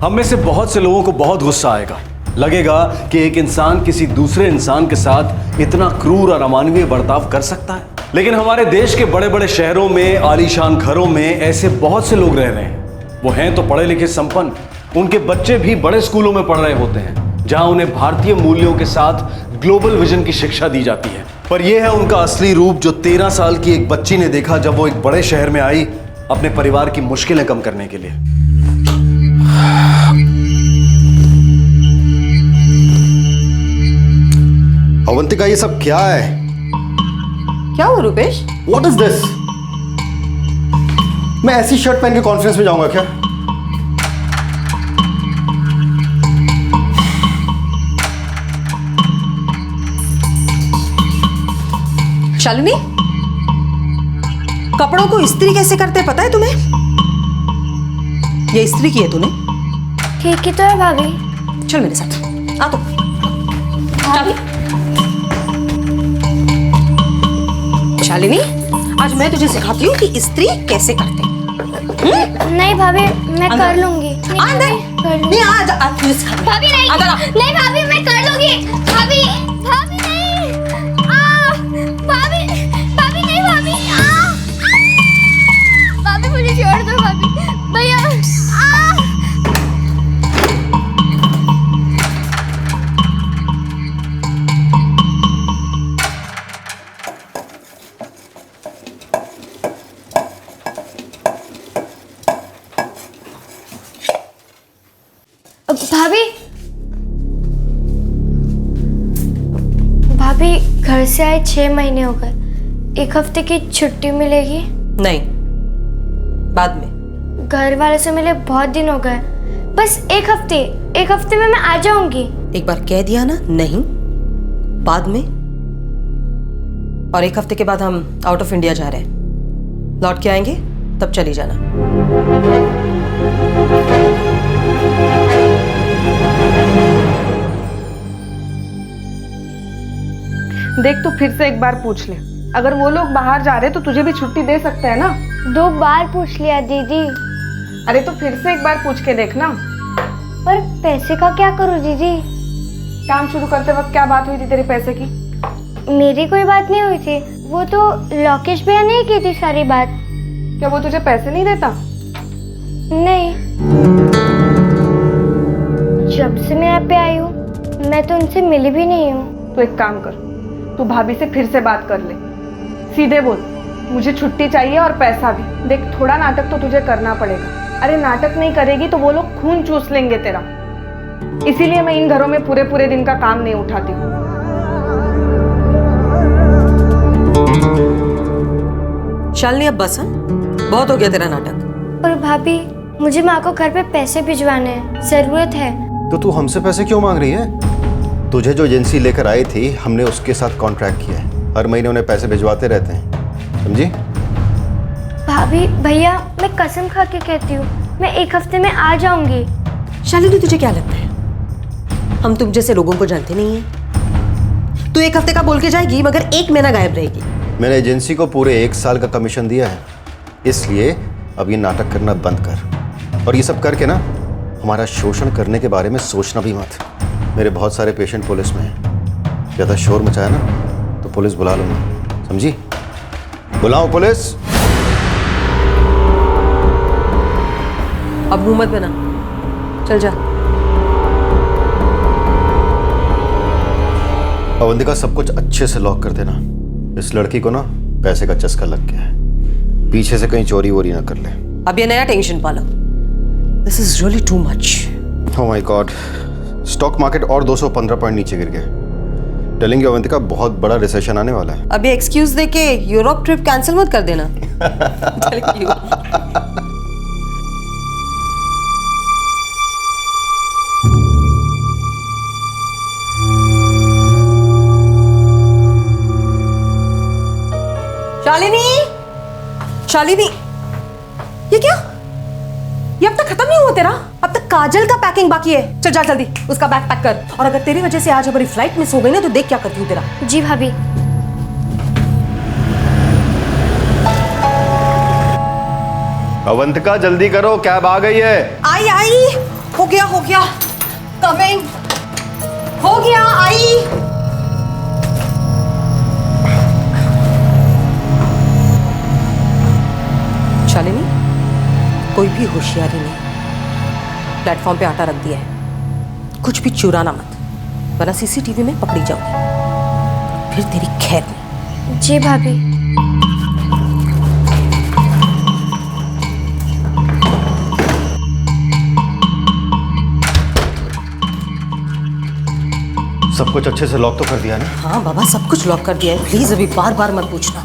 हम में से बहुत से लोगों को बहुत गुस्सा आएगा, लगेगा कि एक इंसान किसी दूसरे इंसान के साथ इतना क्रूर और अमानवीय बर्ताव कर सकता है। लेकिन हमारे देश के बड़े बड़े शहरों में, आलीशान घरों में ऐसे बहुत से लोग रह रहे हैं। वो हैं तो पढ़े लिखे संपन्न, उनके बच्चे भी बड़े स्कूलों में पढ़ रहे होते हैं जहां उन्हें भारतीय मूल्यों के साथ ग्लोबल विजन की शिक्षा दी जाती है। पर यह है उनका असली रूप जो 13 साल की एक बच्ची ने देखा जब वो एक बड़े शहर में आई अपने परिवार की मुश्किलें कम करने के लिए। अवंतिका, ये सब क्या है? क्या हुआ रुपेश? What is this? मैं ऐसी शर्ट पहन के कॉन्फ्रेंस में जाऊंगा क्या? शालिनी, कपड़ों को इस्त्री कैसे करते पता है तुम्हें? ये इस्त्री की है तूने? ठीक ही तो है भाभी। चल मेरे साथ आ तो। चल। शालिनी, आज मैं तुझे सिखाती हूँ कि इस्त्री कैसे करते हैं। नहीं भाभी, मैं कर लूंगी। नहीं, आज तुझे सिखाती हूँ। भाभी नहीं, नहीं भाभी, मैं कर लूंगी। भाभी, भाभी नहीं, भाभी, भाभी नहीं, भाभी, भाभी मुझे छोड़ दो भाभी, भैया। भाभी, भाभी घर से आए 6 महीने हो गए। 1 हफ्ते की छुट्टी मिलेगी? नहीं, बाद में। घर वाले से मिले बहुत दिन हो गए, बस 1 हफ्ते। 1 हफ्ते में मैं आ जाऊंगी। एक बार कह दिया ना नहीं, बाद में। और 1 हफ्ते के बाद हम आउट ऑफ इंडिया जा रहे हैं, लौट के आएंगे तब चली जाना। देख, तो फिर से एक बार पूछ ले, अगर वो लोग बाहर जा रहे तो तुझे भी छुट्टी दे सकते हैं ना? 2 बार पूछ लिया दीदी। अरे तो फिर से एक बार पूछ के देखना। पर पैसे का क्या करूं दीदी? काम शुरू करते वक्त क्या बात हुई थी तेरे पैसे की? मेरी कोई बात नहीं हुई थी, वो तो लोकेश भैया ने की थी सारी बात। क्या वो तुझे पैसे नहीं देता? नहीं, जब से मैं यहाँ पे आई हूँ मैं तो उनसे मिली भी नहीं हूँ। तो एक काम कर, तू भाभी से फिर से बात कर ले, सीधे बोल मुझे छुट्टी चाहिए और पैसा भी। देख, थोड़ा नाटक तो तुझे करना पड़ेगा। अरे नाटक नहीं करेगी तो वो लोग खून चूस लेंगे तेरा। इसीलिए मैं इन घरों में पूरे पूरे दिन का काम नहीं उठाती हूँ। शालिनी, अब बस, बहुत हो गया तेरा नाटक। पर भाभी, मुझे माँ को घर पे पैसे भिजवाने हैं, जरूरत है। तो तू हमसे पैसे क्यों मांग रही है? तुझे जो एजेंसी लेकर आई थी, हमने उसके साथ कॉन्ट्रैक्ट किया है। हर महीने उन्हें पैसे भिजवाते रहते हैं, समझी? भाभी, भैया, मैं कसम खा के कहती हूँ, मैं 1 हफ्ते में आ जाऊंगी। शालिनी, तुझे क्या लगता है हम तुम जैसे लोगों को जानते नहीं हैं? तू 1 हफ्ते का बोल के जाएगी मगर 1 महीना गायब रहेगी। मैंने एजेंसी को पूरे 1 साल का कमीशन दिया है, इसलिए अब ये नाटक करना बंद कर। और ये सब करके ना हमारा शोषण करने के बारे में सोचना भी मत। मेरे बहुत सारे पेशेंट पुलिस में हैं, ज़्यादा शोर मचाया ना तो पुलिस बुला लूँगा, समझी? बुलाओ पुलिस। अब मुंह मत बना, चल जा। अवंतिका, सब कुछ अच्छे से लॉक कर देना। इस लड़की को ना पैसे का चस्का लग गया है, पीछे से कहीं चोरी वोरी ना कर ले। अब ये नया टेंशन पालो। This is really too much. Oh my God, stock market और 215 पॉइंट नीचे गिर गए। टेलिंग यू अवंतिका, बहुत बड़ा रिसेशन आने वाला है। अभी एक्सक्यूज देके यूरोप ट्रिप कैंसिल मत कर देना। Telling you. शालिनी, ये क्या? ये अब तक खत्म नहीं हुआ तेरा? अब तक काजल का पैकिंग बाकी है। चल जा जल्दी, उसका बैग पैक कर। और अगर तेरी वजह से आज हमारी फ्लाइट मिस हो गई ना तो देख क्या करती हूँ तेरा। जी भाभी। अवंतिका जल्दी करो, कैब आ गई है। आई आई, हो गया कमिंग, हो गया आई। शालिनी, कोई भी होशियारी नहीं, प्लेटफॉर्म पे आटा रख दिया है, कुछ भी चुराना मत, वरना सीसीटीवी में पकड़ी जाओगी, फिर तेरी खैर नहीं। जी भाभी। सब कुछ अच्छे से लॉक तो कर दिया ना? हाँ बाबा, सब कुछ लॉक कर दिया है। प्लीज अभी बार बार मत पूछना।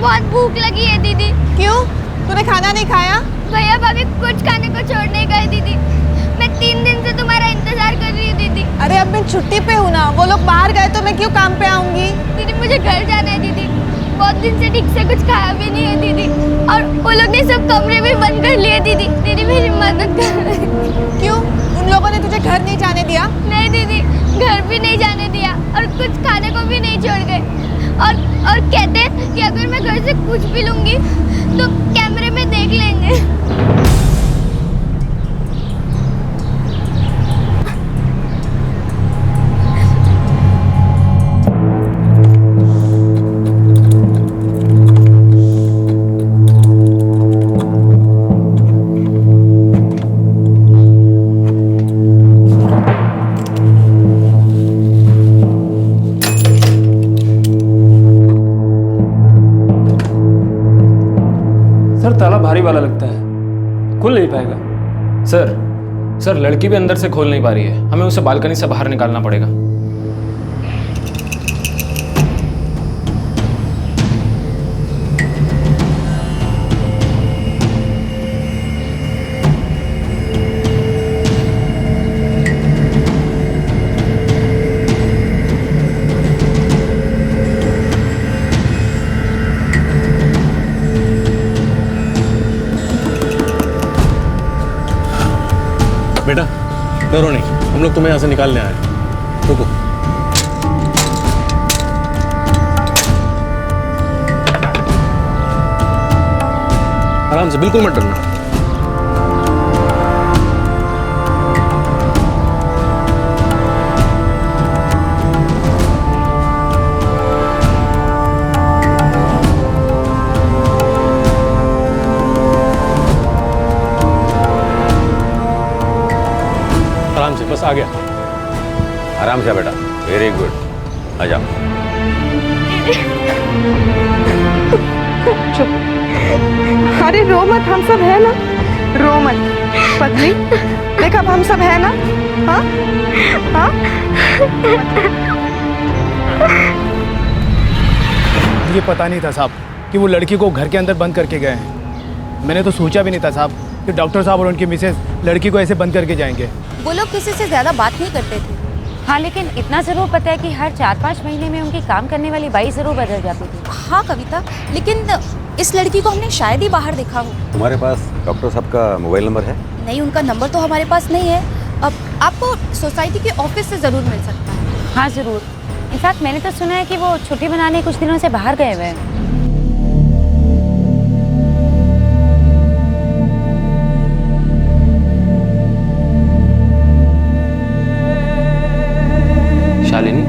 बहुत भूख लगी है दीदी। क्यों? तूने खाना नहीं खाया? भैया भाभी कुछ खाने को छोड़ने गए दीदी। मैं 3 दिन से तुम्हारा इंतजार कर रही हूँ दीदी। अरे अब मैं छुट्टी पे हूँ ना, वो लोग बाहर गए तो मैं क्यों काम पे आऊंगी? दीदी मुझे घर जाना है दीदी, बहुत दिन से ठीक से कुछ खाया भी नहीं है दीदी, और वो लोग ने सब कमरे में बंद कर लिए दीदी। दीदी मेरी मदद कर। क्यों? उन लोगों ने तुझे घर नहीं जाने दिया? नहीं दीदी, घर भी नहीं जाने दिया और कुछ खाने को भी नहीं छोड़ गए, और कहते हैं कि अगर मैं घर से कुछ भी लूंगी तो कैमरे में देख लेंगे। सर ताला भारी वाला लगता है, खुल नहीं पाएगा। सर सर लड़की भी अंदर से खोल नहीं पा रही है, हमें उसे बालकनी से बाहर निकालना पड़ेगा। बेटा डरो नहीं, हम लोग तुम्हें यहाँ से निकालने आए हैं। रुको। आराम से, बिल्कुल मत डरना। आराम से, बस आ गया। आराम से बेटा, वेरी गुड, आ जाओ। चुप। अरे रो मत, हम सब है ना, रो मत। पत्नी देख, अब हम सब है ना। हाँ हाँ, मुझे पता नहीं था साहब कि वो लड़की को घर के अंदर बंद करके गए हैं। मैंने तो सोचा भी नहीं था साहब कि डॉक्टर साहब और उनकी मिसेज लड़की को ऐसे बंद करके जाएंगे। वो लोग किसी से ज्यादा बात नहीं करते थे। हाँ, लेकिन इतना जरूर पता है कि हर 4-5 महीने में उनकी काम करने वाली बाई जरूर बदल जाती थी। हाँ कविता, लेकिन इस लड़की को हमने शायद ही बाहर देखा हो। तुम्हारे पास डॉक्टर साहब का मोबाइल नंबर है? नहीं, उनका नंबर तो हमारे पास नहीं है। अब आपको सोसाइटी के ऑफिस से जरूर मिल सकता है। हाँ जरूर। इनफैक्ट मैंने तो सुना है कि वो छुट्टी मनाने कुछ दिनों से बाहर गए हुए हैं। शालिनी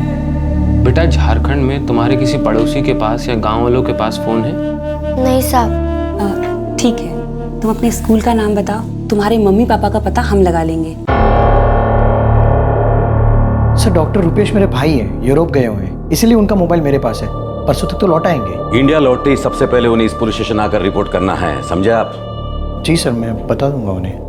बेटा, झारखंड में तुम्हारे किसी पड़ोसी के पास या गांव वालों के पास फोन है? नहीं साहब। ठीक है, तुम अपने स्कूल का नाम बताओ, तुम्हारे मम्मी पापा का पता हम लगा लेंगे। सर डॉक्टर रुपेश मेरे भाई हैं, यूरोप गए हुए हैं, इसीलिए उनका मोबाइल मेरे पास है। परसों तक तो लौट आएंगे। इंडिया लौटते ही सबसे पहले उन्हें इस पुलिस स्टेशन आकर रिपोर्ट करना है, समझे आप? जी सर, मैं बता दूंगा उन्हें।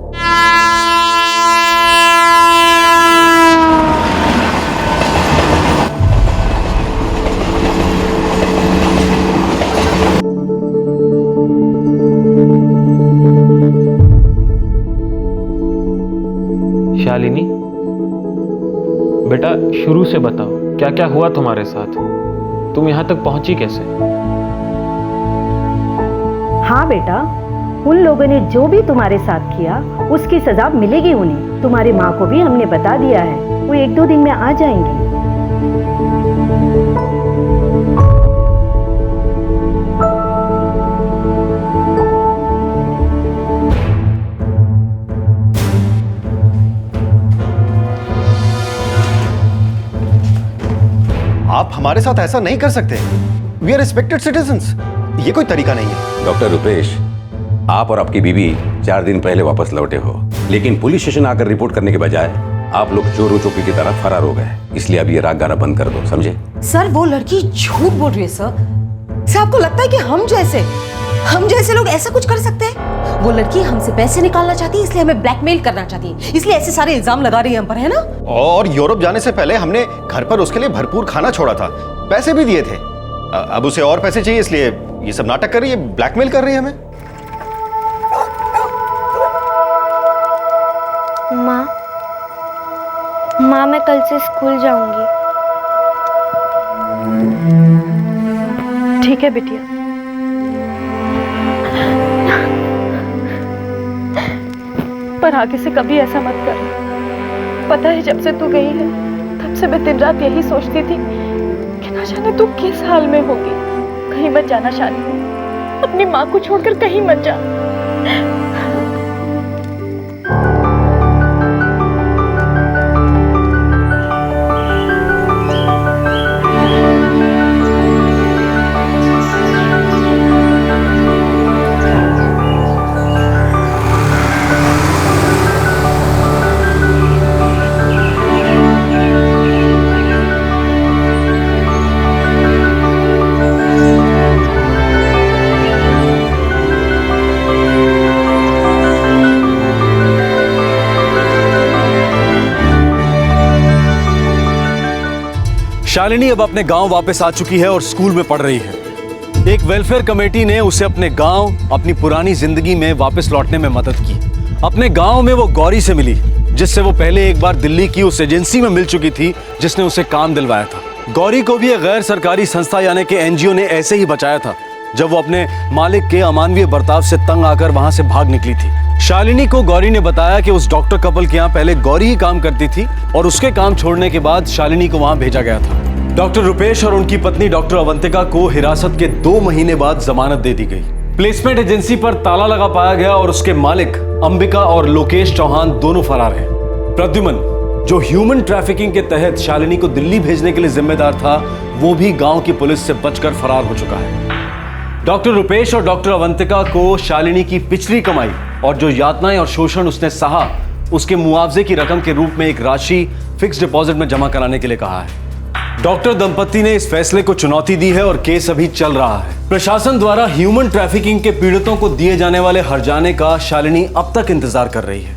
शालिनी बेटा, शुरू से बताओ क्या क्या हुआ तुम्हारे साथ, तुम यहाँ तक पहुंची कैसे? हाँ बेटा, उन लोगों ने जो भी तुम्हारे साथ किया उसकी सजा मिलेगी उन्हें। तुम्हारी माँ को भी हमने बता दिया है, वो 1-2 दिन में आ जाएंगी। आप हमारे साथ ऐसा नहीं कर सकते। We are respected citizens. ये कोई तरीका नहीं है। डॉक्टर रुपेश, आप और आपकी बीवी 4 दिन पहले वापस लौटे हो, लेकिन पुलिस स्टेशन आकर रिपोर्ट करने के बजाय आप लोग चोर चौकी की तरफ फरार हो गए। इसलिए अब ये राग गाना बंद कर दो, समझे? सर वो लड़की झूठ बोल रही है सर। आपको लगता है कि हम जैसे लोग ऐसा कुछ कर सकते हैं? वो लड़की हमसे पैसे निकालना चाहती है, इसलिए हमें ब्लैकमेल करना चाहती है, इसलिए ऐसे सारे इल्जाम लगा रही है हम पर, है ना? और यूरोप जाने से पहले हमने घर पर उसके लिए भरपूर खाना छोड़ा था, पैसे भी दिए थे। अब उसे और पैसे चाहिए, इसलिए ये सब नाटक कर रही है, ब्लैकमेल कर रही है हमें। माँ मैं कल से स्कूल जाऊंगी। ठीक है बिटिया। पर आगे से कभी ऐसा मत कर। पता है जब से तू गई है तब से मैं दिन रात यही सोचती थी कि ना जाने तू किस हाल में होगी। कहीं मत जाना शालिनी, अपनी माँ को छोड़कर कहीं मत जा। शालिनी अब अपने गांव वापस आ चुकी है और स्कूल में पढ़ रही है। एक वेलफेयर कमेटी ने उसे अपने गांव, अपनी पुरानी जिंदगी में वापस लौटने में मदद की। अपने गांव में वो गौरी से मिली, जिससे वो पहले एक बार दिल्ली की उस एजेंसी में मिल चुकी थी जिसने उसे काम दिलवाया था। गौरी को भी एक गैर सरकारी संस्था यानी कि एनजीओ ने ऐसे ही बचाया था जब वो अपने मालिक के अमानवीय बर्ताव से तंग आकर वहां से भाग निकली थी। शालिनी को गौरी ने बताया कि उस डॉक्टर कपल के यहाँ पहले गौरी ही काम करती थी और उसके काम छोड़ने के बाद शालिनी को वहां भेजा गया था। डॉक्टर रुपेश और उनकी पत्नी डॉक्टर अवंतिका को हिरासत के 2 महीने बाद जमानत दे दी गई। प्लेसमेंट एजेंसी पर ताला लगा पाया गया और उसके मालिक अंबिका और लोकेश चौहान दोनों फरार हैं। प्रद्युमन, जो ह्यूमन ट्रैफिकिंग के तहत शालिनी को दिल्ली भेजने के लिए जिम्मेदार था, वो भी गांव की पुलिस से बचकर फरार हो चुका है। डॉक्टर रुपेश और डॉक्टर अवंतिका को शालिनी की पिछली कमाई और जो यातनाएं और शोषण उसने सहा, उसके मुआवजे की रकम के रूप में एक राशि फिक्स डिपॉजिट में जमा कराने के लिए कहा है। डॉक्टर दंपति ने इस फैसले को चुनौती दी है और केस अभी चल रहा है। प्रशासन द्वारा ह्यूमन ट्रैफिकिंग के पीड़ितों को दिए जाने वाले हर्जाने का शालिनी अब तक इंतजार कर रही है।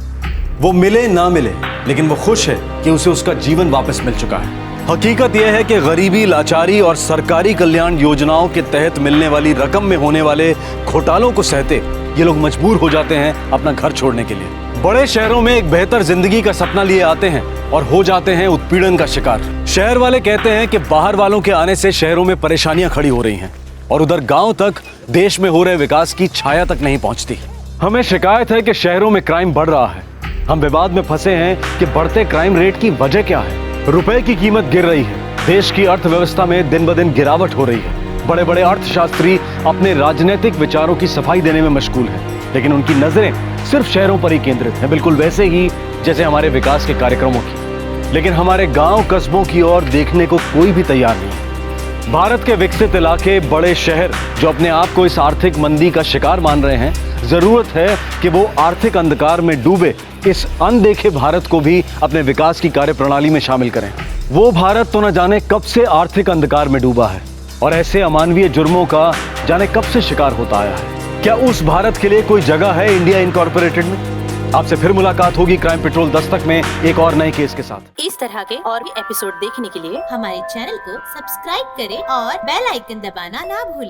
वो मिले ना मिले, लेकिन वो खुश है कि उसे उसका जीवन वापस मिल चुका है। हकीकत यह है कि गरीबी, लाचारी और सरकारी कल्याण योजनाओं के तहत मिलने वाली रकम में होने वाले घोटालों को सहते ये लोग मजबूर हो जाते हैं अपना घर छोड़ने के लिए। बड़े शहरों में एक बेहतर जिंदगी का सपना लिए आते हैं और हो जाते हैं उत्पीड़न का शिकार। शहर वाले कहते हैं कि बाहर वालों के आने से शहरों में परेशानियां खड़ी हो रही हैं और उधर गांव तक देश में हो रहे विकास की छाया तक नहीं पहुंचती। हमें शिकायत है कि शहरों में क्राइम बढ़ रहा है। हम विवाद में फंसे हैं कि बढ़ते क्राइम रेट की वजह क्या है। रुपए की कीमत गिर रही है, देश की अर्थव्यवस्था में दिन ब दिन गिरावट हो रही है। बड़े बड़े अर्थशास्त्री अपने राजनीतिक विचारों की सफाई देने में मशगूल हैं, लेकिन उनकी नजरें सिर्फ शहरों पर ही केंद्रित हैं, बिल्कुल वैसे ही जैसे हमारे विकास के कार्यक्रमों की। लेकिन हमारे गांव कस्बों की ओर देखने को कोई भी तैयार नहीं। भारत के विकसित इलाके, बड़े शहर जो अपने आप को इस आर्थिक मंदी का शिकार मान रहे हैं, जरूरत है कि वो आर्थिक अंधकार में डूबे इस अनदेखे भारत को भी अपने विकास की कार्यप्रणाली में शामिल करें। वो भारत तो न जाने कब से आर्थिक अंधकार में डूबा है और ऐसे अमानवीय जुर्मों का जाने कब से शिकार होता आया है। क्या उस भारत के लिए कोई जगह है इंडिया इनकॉर्पोरेटेड में? आपसे फिर मुलाकात होगी क्राइम पेट्रोल दस्तक में एक और नए केस के साथ। इस तरह के और भी एपिसोड देखने के लिए हमारे चैनल को सब्सक्राइब करें और बेल आइकन दबाना ना भूलें।